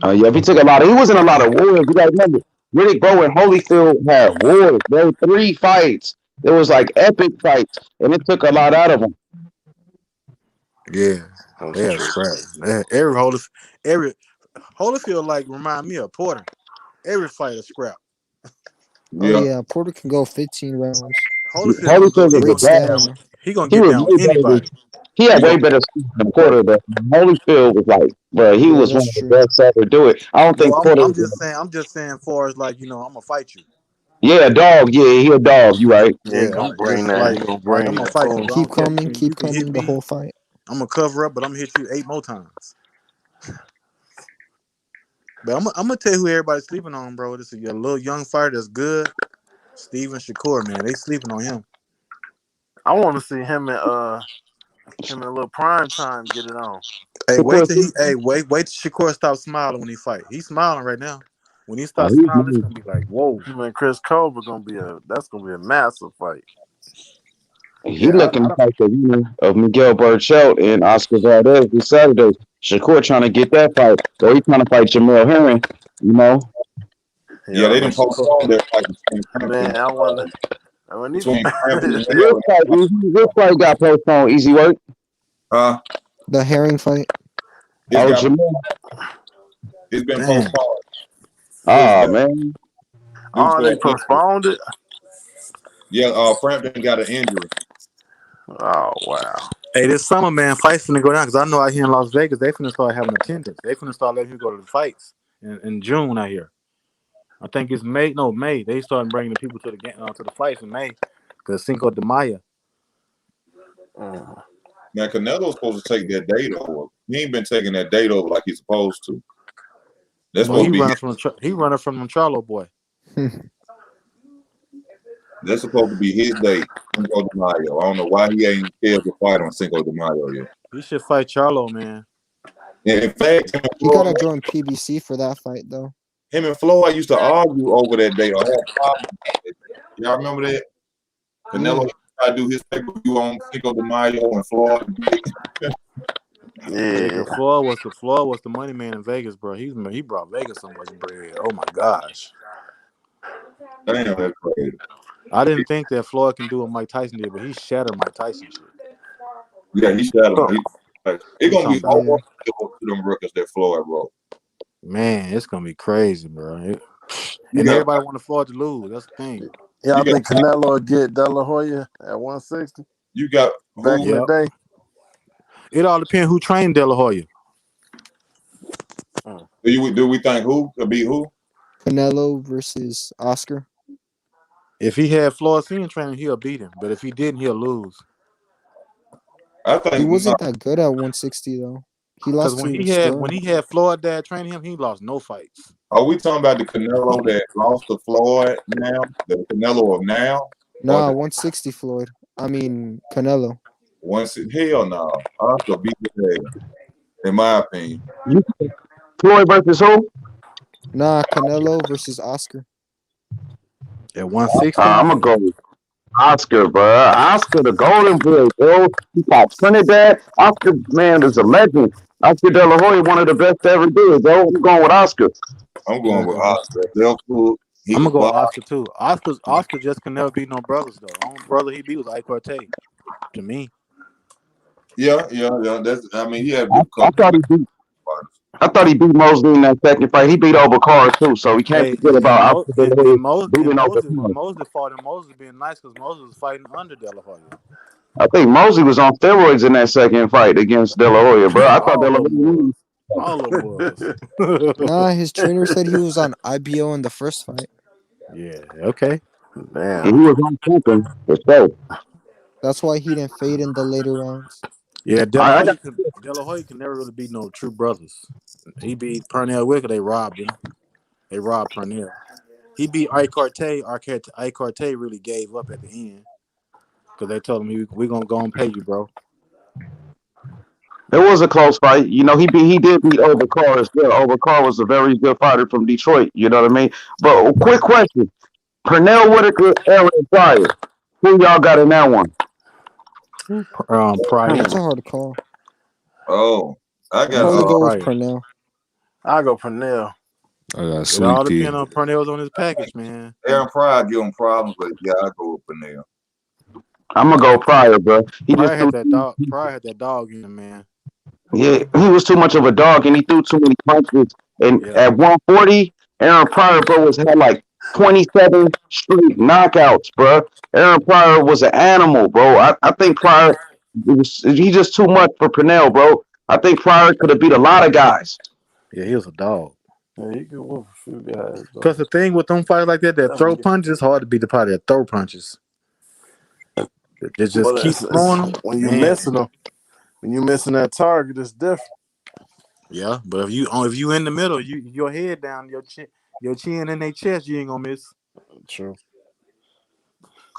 yeah, he took a lot. He was in a lot of wars. You gotta remember, Riddick Bowe and Holyfield had wars. There were 3 fights. It was like epic fights, and it took a lot out of them. Yeah, every Holyfield like remind me of Porter. Every fight a scrap. Yeah. Oh yeah, Porter can go 15 rounds. Holyfield was a Great stamina. He gonna get down with anybody. He had way better speed than Porter, but Holyfield was like, bro, he was one of the best to ever do it. I don't think Porter. I'm just saying, far as like I'm gonna fight you. Yeah, dog. Yeah, he a dog. You right? Yeah, he gonna bring that. He gonna bring I'm gonna that. fight you. Keep coming the whole fight. I'm gonna cover up, but I'm gonna hit you 8 more times. But I'm gonna tell you who everybody's sleeping on, bro. This is a little young fighter that's good. Steven Shakur, man, they sleeping on him. I want to see him in a little prime time get it on. Hey, wait till Shakur stop smiling when he fight. He's smiling right now. When he starts smiling, it's gonna be like, whoa. Him and Chris Colbert that's gonna be a massive fight. He looking like the winner of Miguel Burchelt and Oscar Valdez this Saturday. Shakur trying to get that fight, so he's trying to fight Jamel Herring. Yeah, they didn't postpone their fight. Man, I wonder. This fight got postponed. Easy work. The Herring fight. It's been postponed. Oh man. Oh, they postponed it. Yeah, Frampton got an injury. Oh wow. Hey, this summer, man, fights finna go down because I know out here in Las Vegas they finna start having attendance. They finna start letting you go to the fights in June out here. I think it's May. No, May. They started bringing the people to the fights in May because Cinco de Mayo. Now Canelo's supposed to take that date over. He ain't been taking that date over like he's supposed to. That's supposed to be he running from the Charlo boy. That's supposed to be his date, Cinco de Mayo. I don't know why he ain't scared to fight on Cinco de Mayo yet. He should fight Charlo, man. And in fact, he gotta join PBC for that fight, though. Him and Floyd used to argue over that date. Y'all remember that? Canelo tried to do his pay-per-view on Cinco de Mayo and Floyd. Yeah. Floyd was the money man in Vegas, bro. He brought Vegas so much bread. Oh my gosh. Damn, that's crazy. I didn't think that Floyd can do what Mike Tyson did, but he shattered Mike Tyson shit. Yeah, he shot him. So, It's I'm gonna be talking about, almost to them records that Floyd wrote. man, it's gonna be crazy, bro. You And got everybody want Floyd to lose. That's the thing. yeah, I you got think Canelo would get De La Hoya at 160 you got back in who? the Yep. day. It all depends who trained De La Hoya. Do we think who could be who? Canelo versus Oscar. If he had Floyd Senior training, he'll beat him. But if he didn't, he'll lose. I He think wasn't that good at 160 though. He Because lost to Sterling. when he had Floyd dad training him, he lost no fights. Are we talking about the Canelo that lost to Floyd now? The Canelo of now? Or Nah, the 160 Floyd. I mean Canelo. hell no. Oscar beat his ass, in my opinion. Floyd versus who? Nah, Canelo versus Oscar. At 160? I'm gonna go with Oscar, bro. Oscar, the golden boy, bro. He fought Trinidad. Oscar, man, is a legend. Oscar De La Hoya, one of the best to ever do it, bro. I'm going with Oscar. I'm going with Oscar. They'll cook. He I'm can gonna go with box. Oscar too. Oscar just can never beat no brothers though. Only brother he beat was Ike Cortez. To me, Yeah. That's. I mean, he had a I, good I couple thought he beat. I thought he beat Mosley in that second fight. He beat Overcar too, so we can't hey, forget about Oscar De La Hoya beating Overcar. Mosley fought him. Mosley being nice because Mosley was fighting under De La Hoya. I think Mosley was on steroids in that second fight against De La Hoya, bro. I thought De All La of them Hoya. was. All of them was. Nah, his trainer said he was on IBO in the first fight. Yeah. Okay. And Damn. he was on something for sure. That's why he didn't fade in the later rounds. Yeah. De I got La Hoya can never really beat no true brothers. He beat Pernell Whitaker. They robbed him. They robbed Pernier. He beat Ike Cortez. Ike Cortez really gave up at the end because they told him we're gonna go and pay you, bro. It was a close fight. You know, he did beat Overcar as well. Overcar was a very good fighter from Detroit. You know what I mean? But quick question: Pernell Whitaker, Aaron Pryor. Who y'all got in that one? Pryor. That's a hard call. Oh, I I'll got. probably go with Pryor. Pernell. I'll go Pernell. I got It all Sweet Pea. depends on Pernell's on his package, man. Aaron Pryor give him problems, but yeah, I go with Pinnell. I'm gonna go Pryor, bro. He Pryor just had threw. that dog. Pryor had that dog in him, man. Yeah, he was too much of a dog, and he threw too many punches. And Yeah. at 140, Aaron Pryor, bro, had like 27 straight knockouts, bro. Aaron Pryor was an animal, bro. I think Pryor, he just too much for Pernell, bro. I think Pryor could have beat a lot of guys. Yeah, he was a dog. Yeah, he could whoop a few guys. Because the thing with them fighters like that throw punches, it's hard to beat the party that throw punches. They just keep throwing them. When you missing them, when you missing that target, it's different. Yeah, but if you in the middle, your head down, your chin in their chest, you ain't gonna miss. True.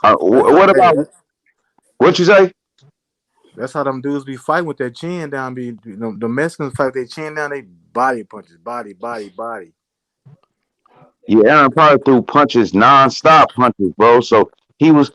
What about what you say? That's how them dudes be fighting with their chin down. The Mexicans fight with their chin down. They body punches, body. Yeah, Aaron Pryor threw punches non-stop punches, bro. So he was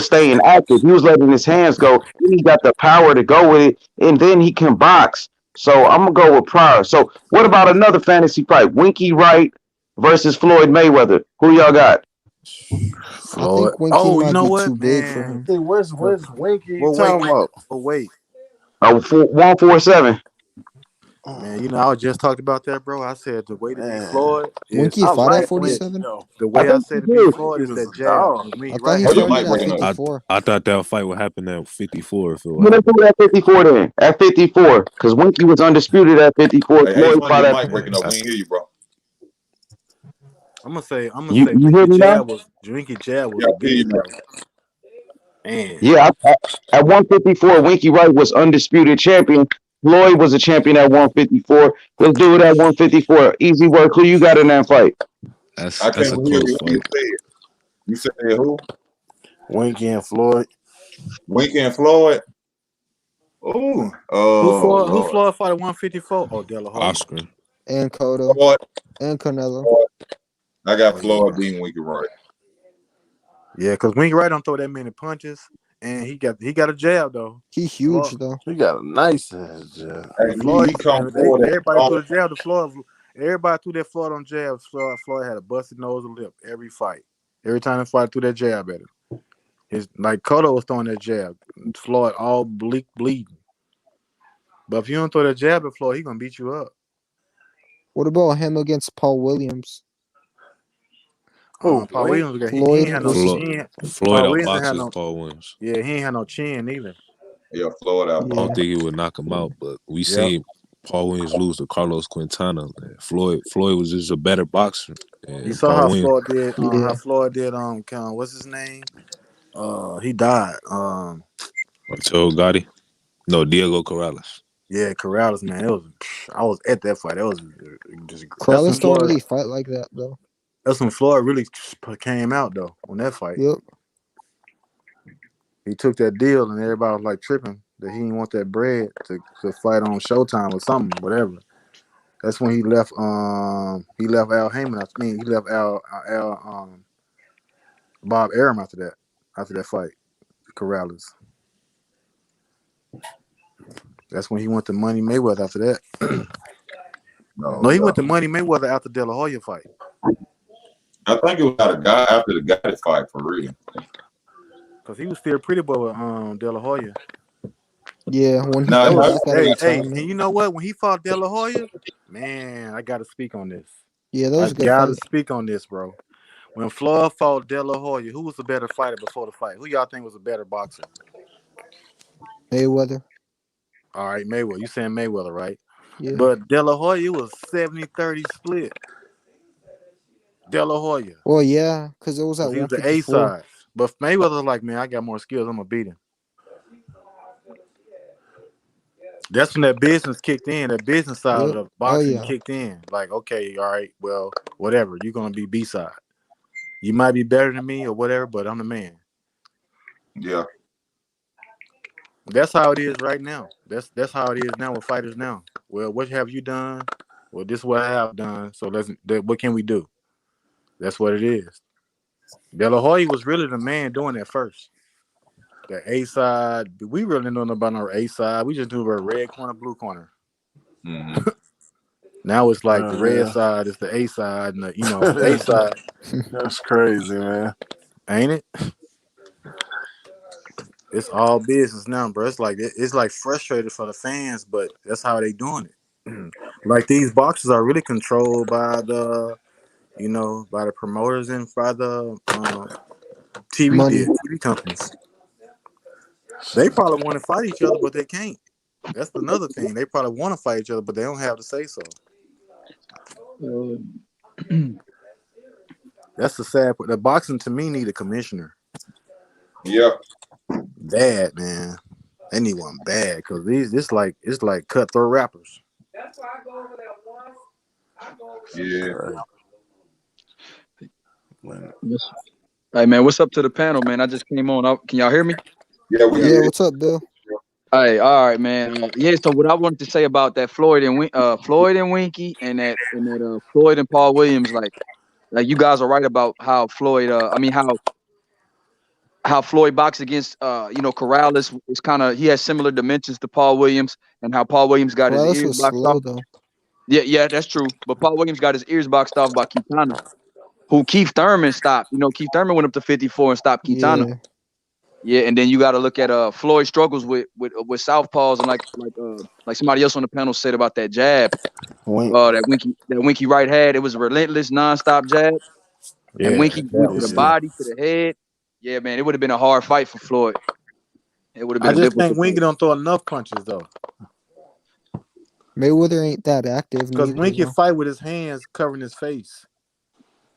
staying active. He was letting his hands go. He got the power to go with it, and then he can box. So I'm gonna go with Pryor. So what about another fantasy fight? Winky Wright versus Floyd Mayweather. Who y'all got? I think Winky might be too big for him. Hey, where's Winky? Well, talking about? Wait. 147. Man, I just talked about that, bro. I said the way to beat Floyd is Winky fought at 47. the way I said to beat Floyd is that jab. I thought he started at 54. I thought that fight would happen at 54. Let's do it at 54 then. At 54, because Winky was undisputed at 54. Hey, Floyd fought at. breaking up. We ain't hear you, bro. I'm gonna say You hear me now? Winky jab was big, bro. Man. Yeah, at 154, Winky Wright was undisputed champion. Floyd was a champion at 154. Let's do it at 154. Easy work. Who you got in that fight? That's I a can't hear close you. fight. You said who? Winky and Floyd. Winky and Floyd. Ooh. Who Floyd fought at 154? Oh, De La Hoya. Oscar. And Cotto. Floyd. And Canelo. I got Floyd beating Winky Wright. Yeah, because Winky Wright don't throw that many punches, and he got a jab though. He huge though. He got a nice ass jab. Hey, Floyd, everybody threw the jab to Floyd. Everybody threw that Floyd on jabs. Floyd had a busted nose and lip every fight. Every time the fight threw that jab at him. Like Cotto was throwing that jab. Floyd all bleeding. But if you don't throw that jab at Floyd, he gonna beat you up. What about him against Paul Williams? Who? Paul Williams, he Floyd ain't had no. versus Floyd Paul out Williams ain't had boxes no. Paul Williams. Yeah, he ain't had no chin either. Yeah, Floyd out. I yeah. don't think he would knock him out, but we Yep. seen Paul Williams lose to Carlos Quintana. Man. Floyd was just a better boxer. And You saw Paul how Williams, Floyd did. Yeah. How Floyd did. What's his name? He died. Ortiz Gotti. No, Diego Corrales. Yeah, Corrales, man. It was. I was at that fight. That was just. Corrales don't really fight like that though. That's when Floyd really came out though on that fight. Yep. He took that deal and everybody was like tripping that he didn't want that bread to fight on Showtime or something, whatever. That's when he left. He left Al Heyman. He left Bob Arum after that fight, Corrales. That's when he went to Money Mayweather after that. No, he went to Money Mayweather after De La Hoya fight. I think it was after the Gotti fight for real. Because he was still pretty boy with De La Hoya. Yeah, when he and you know what? When he fought De La Hoya, man, I got to speak on this. Yeah, that was a good fight. I got fight. to speak on this, bro. When Floyd fought De La Hoya, who was the better fighter before the fight? Who y'all think was a better boxer? Mayweather. All right, Mayweather. You saying Mayweather, right? Yeah. But De La Hoya, it was 70-30 split. De La Hoya. Well, yeah, because it was at 154. He was the A side. But Mayweather was like, man, I got more skills. I'm going to beat him. That's when that business kicked in. That business side of the boxing kicked in. Like, okay, all right, well, whatever. You're going to be B-side. You might be better than me or whatever, but I'm the man. Yeah. That's how it is right now. That's how it is now with fighters now. Well, what have you done? Well, this is what I have done. So what can we do? That's what it is. De La Hoya was really the man doing that first. The A side, we really don't know about our A side. We just knew about red corner, blue corner. Mm-hmm. Now it's like the red side is the A side, and the A side. That's crazy, man. Ain't it? It's all business now, bro. It's like frustrated for the fans, but that's how they doing it. Like these boxers are really controlled by the, by the promoters and by the TV companies. They probably want to fight each other, but they can't. That's another thing. They probably want to fight each other, but they don't have to say so. That's the sad part. The boxing to me need a commissioner. Yeah. Bad, man. They need one bad because it's like cutthroat rappers. That's why I go over there once. Yeah. Hey man, what's up to the panel, man? I just came on. Can y'all hear me? Yeah, what's up, Bill? Hey, all right, man. So what I wanted to say about that Floyd and Winky and that Floyd and Paul Williams, like you guys are right about how Floyd. How Floyd boxed against Corrales is kind of, he has similar dimensions to Paul Williams, and how Paul Williams got his ears boxed off. Though. Yeah, that's true. But Paul Williams got his ears boxed off by Quintana, who Keith Thurman stopped. Keith Thurman went up to 54 and stopped Quintana. Yeah, and then you got to look at Floyd struggles with southpaws, and like somebody else on the panel said about that jab. That Winky Wright had, it was a relentless, nonstop jab. Yeah, and Winky went to the body, to the head. Yeah, man, it would have been a hard fight for Floyd. It would have been. I just think Winky don't throw enough punches though. Mayweather ain't that active because Winky fight with his hands covering his face.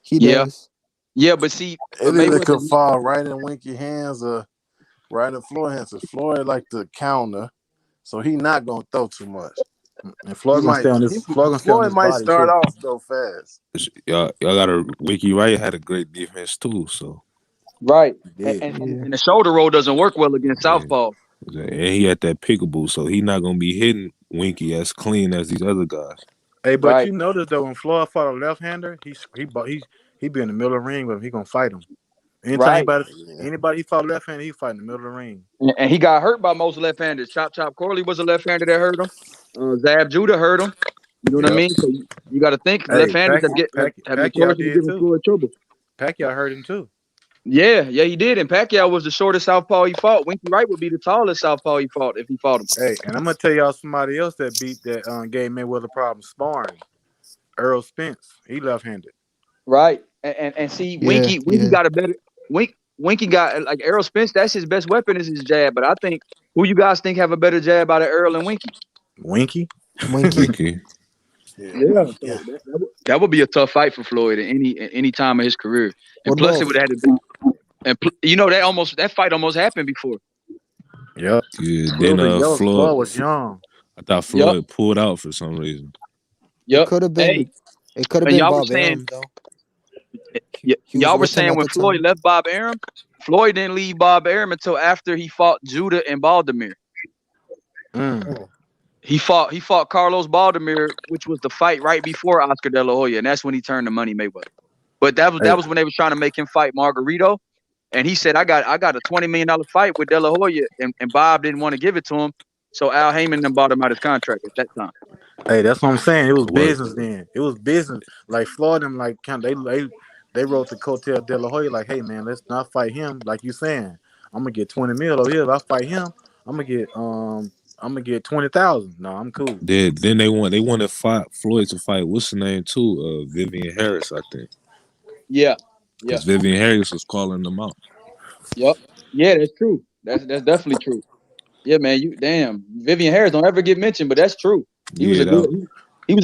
He does. Yeah, but see, it either could fall right in Winky hands or right in Floyd hands. Floyd like the counter, so he not gonna throw too much. And Floyd might start off though fast. Y'all got a Winky Wright had a great defense too, so. Right, and the shoulder roll doesn't work well against southpaw. And he had that peekaboo, so he not gonna be hitting Winky as clean as these other guys. Hey, but you notice though when Floyd fought a left-hander, he be in the middle of the ring, but he gonna fight him. Anytime anybody he fought left-handed, he fight in the middle of the ring. And he got hurt by most left-handers. Chop Corley was a left-hander that hurt him. Zab Judah hurt him. You know what I mean? So you got to think left-handers have notoriously given Floyd trouble. Pacquiao hurt him too. Yeah, he did. And Pacquiao was the shortest southpaw he fought. Winky Wright would be the tallest southpaw he fought if he fought him. Hey, and I'm gonna tell y'all somebody else that beat that gave Mayweather problem sparring. Earl Spence. He left-handed. Right. And see, Winky got a better Winky got like Errol Spence. That's his best weapon is his jab. But I think who you guys think have a better jab out of Earl and Winky? Winky. Yeah. So that would be a tough fight for Floyd at any time of his career. And What plus, about- it would have to be. And you know that fight almost happened before. Yep. Yeah. Then Floyd was young. I thought Floyd pulled out for some reason. Yep. It could have been. It could have and been y'all Bob were saying- Arum, though. Y'all were with him saying at when the Floyd time. left Bob Arum, Floyd didn't leave Bob Arum until after he fought Judah and Baldomir. He fought Carlos Baldomir, which was the fight right before Oscar De La Hoya, and that's when he turned to Money Mayweather. But that was when they was trying to make him fight Margarito, and he said, "I got a $20 million fight with De La Hoya," and Bob didn't want to give it to him, so Al Heyman then bought him out his contract at that time. Hey, that's what I'm saying. It was business then. It was business. Like Floyd and like they wrote the coattail De La Hoya like, hey man, let's not fight him. Like you saying, I'm gonna get 20 mil over here. If I fight him, I'm gonna get 20,000. No, I'm cool. Then they wanted Floyd to fight what's the name too? Vivian Harris, I think. Yeah. Because Vivian Harris was calling them out. Yep. Yeah, that's true. That's definitely true. Yeah, man. Vivian Harris don't ever get mentioned, but that's true. He was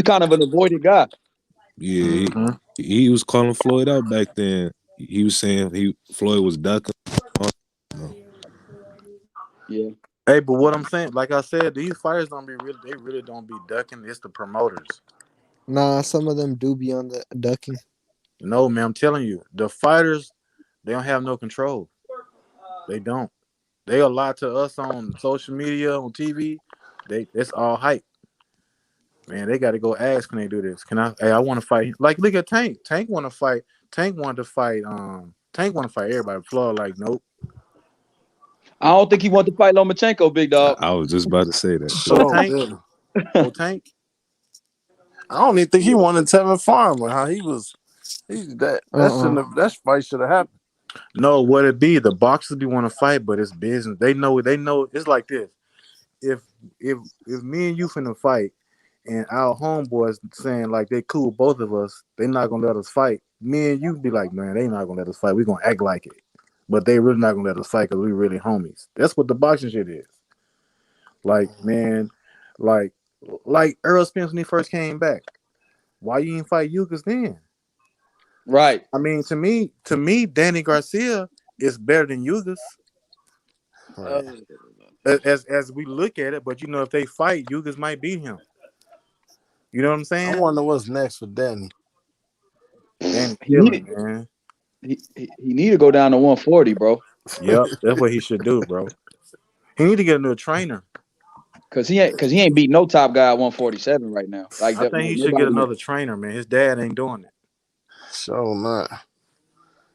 kind of an avoided guy. Yeah, he was calling Floyd out back then. He was saying Floyd was ducking. Yeah. Hey, but what I'm saying, like I said, these fighters they really don't be ducking. It's the promoters. Nah, some of them do be on the ducking. No, man, I'm telling you, the fighters, they don't have no control. They don't. They lie to us on social media, on TV. It's all hype. Man, they got to go ask, can they do this? I want to fight. Like, look at Tank. Tank want to fight. Tank wanted to fight. Tank want to fight everybody. Floyd, like, nope. I don't think he wanted to fight Lomachenko, big dog. I was just about to say that. So Tank. Tank. I don't even think he wanted Tevin Farmer. How that fight should have happened. No, what it be? The boxers be want to fight, but it's business. They know. It's like this. If me and you finna fight, and our homeboys saying like they cool, both of us, they not gonna let us fight. Me and you be like, man, they not gonna let us fight. We gonna act like it, but they really not gonna let us fight because we really homies. That's what the boxing shit is. Like, man, like Earl Spence when he first came back. Why you didn't fight Yukas then? Right. I mean, to me, Danny Garcia is better than Yugas. Right. As we look at it, but if they fight, Yugas might beat him. You know what I'm saying? I wonder what's next for Danny. Danny killing, man. He need to go down to 140, bro. Yep, that's what he should do, bro. He need to get a new trainer. Cause he ain't beat no top guy at 147 right now. Like I think he should get another trainer, man. His dad ain't doing it. So not.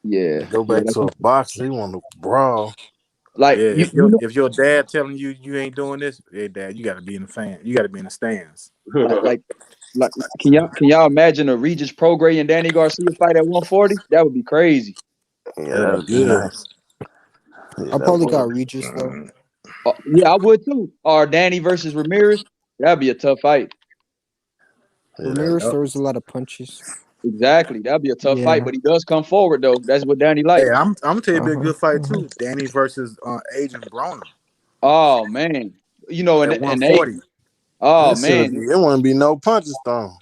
Yeah. Go back to a boxer. He want to brawl. Like if your dad telling you ain't doing this, hey dad, you got to be in the fan. You got to be in the stands. like can y'all imagine a Regis Prograis and Danny Garcia fight at 140? That would be crazy. Yeah, that would be nice. I probably got Regis though. Yeah, I would too. Or Danny versus Ramirez. That'd be a tough fight. Ramirez throws a lot of punches. Exactly. That'd be a tough fight, but he does come forward though. That's what Danny likes. Hey, I'm gonna tell you, it'd be a good fight too. Danny versus Agent Broner. Oh man, and 140. Oh man, it wouldn't be no punches thrown.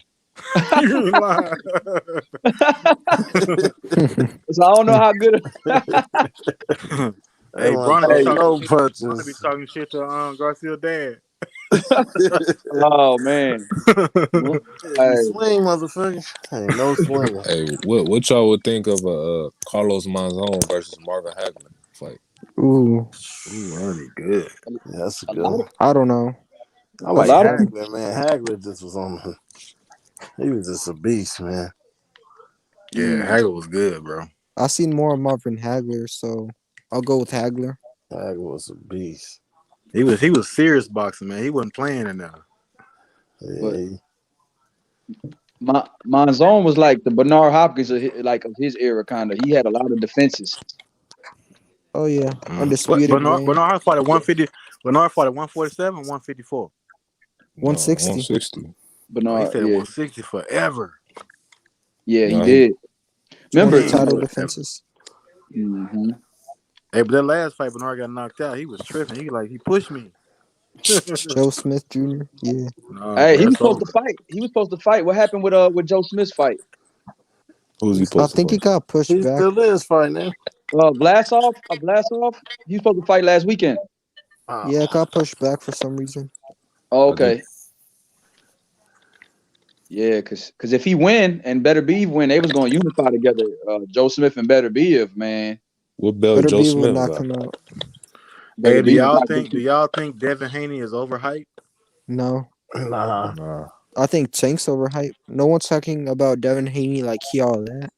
You lying. So I don't know how good. Hey, Broner, no punches. Broner be talking shit to Garcia's dad. Oh man, hey. Swing, motherfucker. Ain't no swing. Hey, what y'all would think of a Carlos Monzon versus Marvin Hagler fight? Ooh, that'd be good. Yeah, that's a good one. I don't know. I like Hagler, man. Hagler just was on. He was just a beast, man. Yeah, Hagler was good, bro. I seen more of Marvin Hagler, so I'll go with Hagler. Hagler was a beast. He was serious boxing, man. He wasn't playing in there. Yeah. Monzon was like the Bernard Hopkins of his era, kind of. He had a lot of defenses. Oh yeah, But undisputed reign. Bernard fought at 150. Bernard fought at 147, 154. 160. 160. Oh, he Bernard, said yeah, 160 forever. yeah, he No, did. 20 Remember, Man, title forever. defenses. hmm Hey, but that last fight, Bernard got knocked out. He was tripping. He pushed me. Joe Smith Jr. Yeah. No, Hey, bro, he was that's supposed over. to fight. He was supposed to fight. What happened with Joe Smith's fight? who's he I supposed to think he fight? got pushed He back. still is fighting now. Vlasov. Vlasov. He was supposed to fight last weekend. Yeah, it got pushed back for some reason. Oh, I think okay. Yeah, cause if he win and Better Beef win, they was gonna unify together. Joe Smith and Better Beef, man. what belt Better Joe be will Smith knock got? him out. Better Hey, do Beef. y'all think Devin Haney is overhyped? No. Nah. Nah, I think Tank's overhyped. No one's talking about Devin Haney like he all that.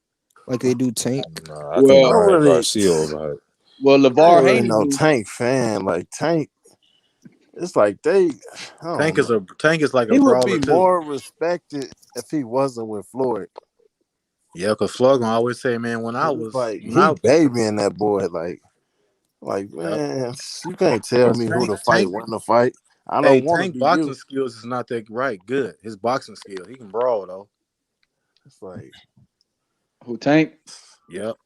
Like they do Tank. nah. I think I Well, don't Ryan really, Garcia overhyped. well, I LeVar ain't really Haney. no Tank fan. Like Tank, it's like I don't know. Tank is like a He would brawler be too. more respected if he wasn't with Floyd. Yeah, cause Floyd gonna always say, man, when I It's was like when he I babying that boy. Like yep. man, you can't tell Cause me who to fight, Tank, when to fight. I hey, don't want to Tank be boxing you. skills is not that good. His boxing skills, he can brawl though. It's like Who Tank? Yep.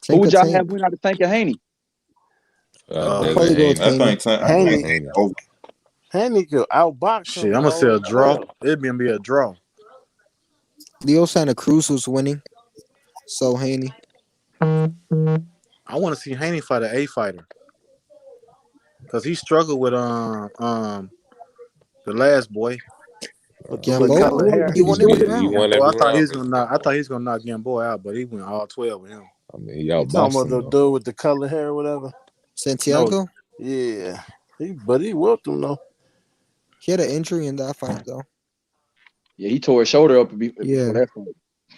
Who Tank would or y'all have Tank. win out of Tank and Haney? I'll Uh, Devin probably go with Haney. Haney. I Haney, think Haney. over. Haney could outbox shit, him I'm gonna say a though as draw. well. It'd be a draw. Leo Santa Cruz was winning. So Haney. I want to see Haney fight an A fighter, cause he struggled with the last boy. With the Gambo. color hair. He won every He round. won Gambo, every I thought he round. was gonna knock. I thought he was gonna knock Gambo out, but he went all 12 with him. I mean, he You talking outboxed about him the though. dude with the color hair or whatever? No, Santiago. Yeah. He whooped him though. He had an injury in that fight though. Yeah, he tore his shoulder up before Yeah. that fight.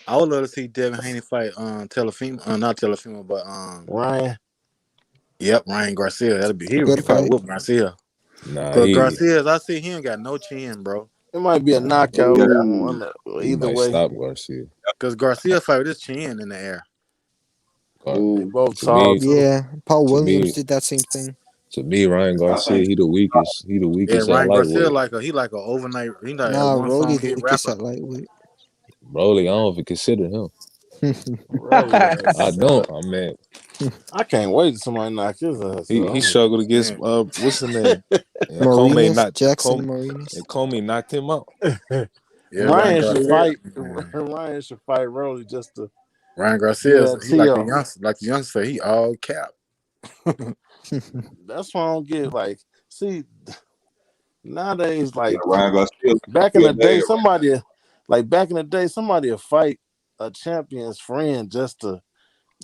I would love to see Devin Haney fight Telefimo, not Telefimo, but Ryan. yep, Ryan Garcia. He Good would probably fight. whoop Garcia. Nah, Cause Garcia, as I see, he ain't got no chin, bro. It might be a knockout Ooh. he either might way. stop Garcia. Cause Garcia fight with his chin in the air. They Ooh. both To tall me, too. Yeah. Paul to Williams me, did that same thing. Ryan I Garcia, think he the weakest. He the Yeah, weakest at Ryan Garcia lightweight. he like a overnight. He like a Nah, one Rolly song the hit weakest rapper. at lightweight. Broly, I don't even consider him. Rolly I ass. don't. I mean, I can't wait till somebody knock his ass he out. struggled against Man, what's the name? And Marinas, Jackson Marinas. Comey knocked him out. yeah, Ryan Ryan should Garcia. fight. Man. Ryan should fight Rolly just to Ryan get Garcia, that he like the TO. youngster. Like the youngster, he all cap. That's why I don't get see nowadays Ryan Garcia, back in the good day day. somebody will fight a champion's friend just to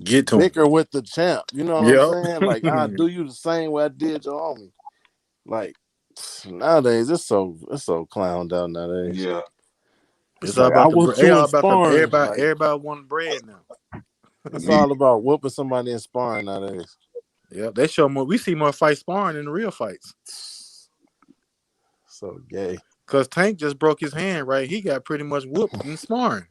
Get to him. bicker with the champ. You know what I'm Yep. saying? Like I do you the same way I did your homie. Like nowadays it's so clowned out nowadays. Yeah. It's all Like I about the bread. whooped They you all in about the sparring. everybody. Like Everybody want bread now. it's all about whooping somebody in sparring nowadays. Yep. They show more. We see more fight sparring than the real fights. So gay. Cause Tank just broke his hand. Right. He got pretty much whooped in sparring.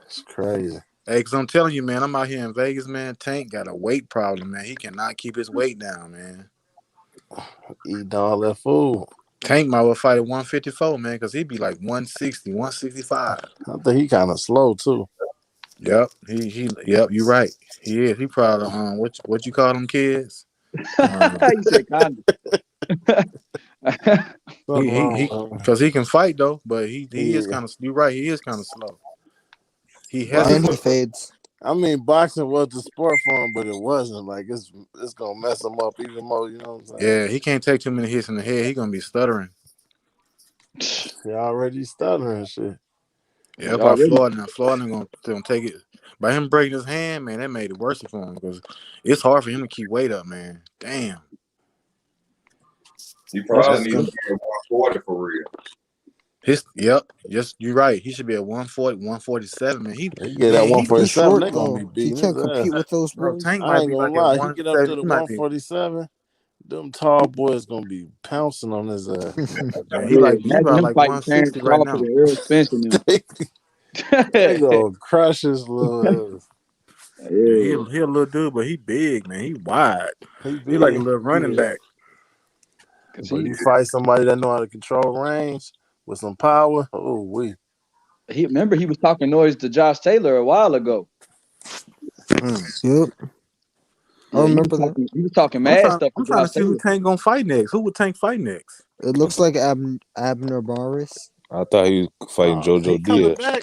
It's crazy. Hey, cause I'm telling you, man, I'm out here in Vegas, man. Tank got a weight problem, man. He cannot keep his weight down, man. Eating all that food. Tank might well fight at 154, man, because he'd be like 160, 165. I think he kind of slow too. Yep. Yep, you're right. He is. He probably what you call them kids? He said kind Something wrong he with him. because he can fight though, but he is Yeah. kind of, you're right, he is kind of slow. He And he hesitates. fades. I mean, boxing was the sport for him, but it wasn't. Like it's gonna mess him up even more. You know what I'm saying? Yeah, he can't take too many hits in the head. He gonna be stuttering. He already stuttering and shit. Yeah, that's why Floyd ain't gonna take it. By him breaking his hand, man, that made it worse for him because it's hard for him to keep weight up, man. Damn. He probably That's needs to be at 140 for real. You're right. He should be at 140, 147, man. He get that man, 147, short they gonna be though. He beating can't his compete ass. with those bro, boys. Tank I might ain't be gonna like at lie. He get up to 170. the He might be 147. Them tall boys gonna be pouncing on his ass. man, he Imagine about him like fighting Terrence 160 right Crawford now. and Earl Spencer now. They gonna crush his little ass. Yeah, Yeah. he a little dude, but he big, man. He wide. He He like a big. little running Yeah. back. Cause But you fight somebody that know how to control range with some power. Oh, he remember he was talking noise to Josh Taylor a while ago. Yep. I Yeah, remember that. he was talking mad stuff to I'm trying Josh to see who Taylor. Tank gonna fight next. Who would Tank fight next? It looks like Abner Barris. I thought he was fighting he JoJo coming Diaz. back.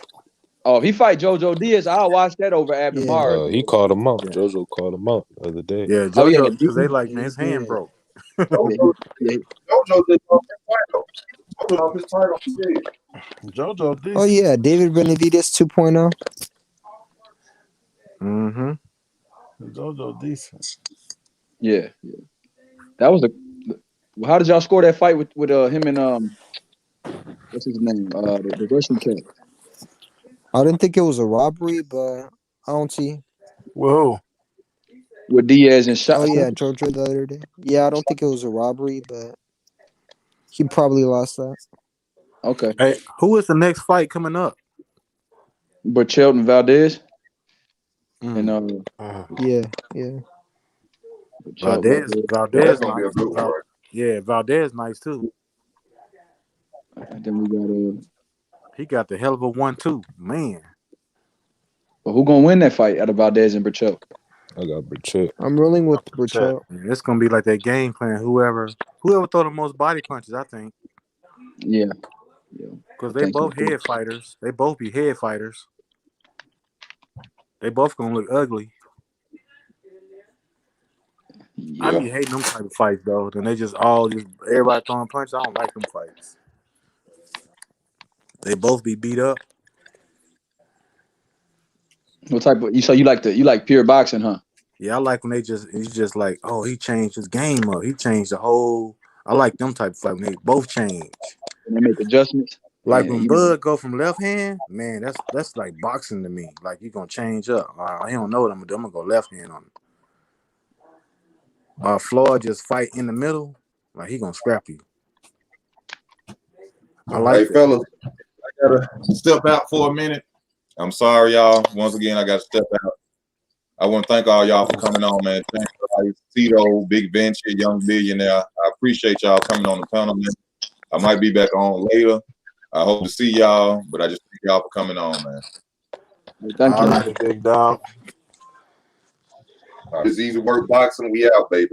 Oh, if he fight JoJo Diaz, I'll watch that over Abner Yeah. Maris. He called him out. Yeah. JoJo called him out the other day. Yeah, Oh yeah, JoJo, because they like, Yeah, man, he his hand did. broke. JoJo yeah. just lost his title. JoJo lost his title instead. JoJo decent. Oh yeah, David Benavidez 2.0. JoJo decent. Yeah. That was how did y'all score that fight with him and what's his name? The Russian cat. I didn't think it was a robbery, but I don't see. Whoa. With Diaz and Shot. Oh yeah, Georgia the other day. Yeah, I don't think it was a robbery, but he probably lost that. Okay. Hey, who is the next fight coming up? But Shelton Valdez. And Yeah. Valdez That's gonna be a nice. good one. Yeah, Valdez nice too. And then we got He got the hell of a 1-2, man. But who gonna win that fight out of Valdez and Burchell? I got Burchett. I'm rolling with Burchell. Yeah, it's gonna be like that game plan. Whoever throw the most body punches, I think. Yeah. Because they both head fighters. They both be head fighters. They both gonna look ugly. Yeah. I be hating them type of fights though. Then they just everybody throwing punches. I don't like them fights. They both be beat up. What type of you like pure boxing, huh? Yeah, I like when it's just like, oh, he changed his game up. He changed the whole. I like them type of fight when they both change. When they make adjustments. Like when Bud go from left hand, man, that's like boxing to me. Like you gonna change up. He don't know what I'm gonna do. I'm gonna go left hand on him. Floyd just fight in the middle, like he gonna scrap you. I like Hey, fellas, I gotta step out for a minute. I'm sorry, y'all. Once again, I gotta step out. I want to thank all y'all for coming on, man. Thanks to Tito, Big Venture, Young Billionaire. I appreciate y'all coming on the panel, man. I might be back on later. I hope to see y'all, but I just thank y'all for coming on, man. Thank you. All right, big dog. This Easy Work Boxing, we out, baby.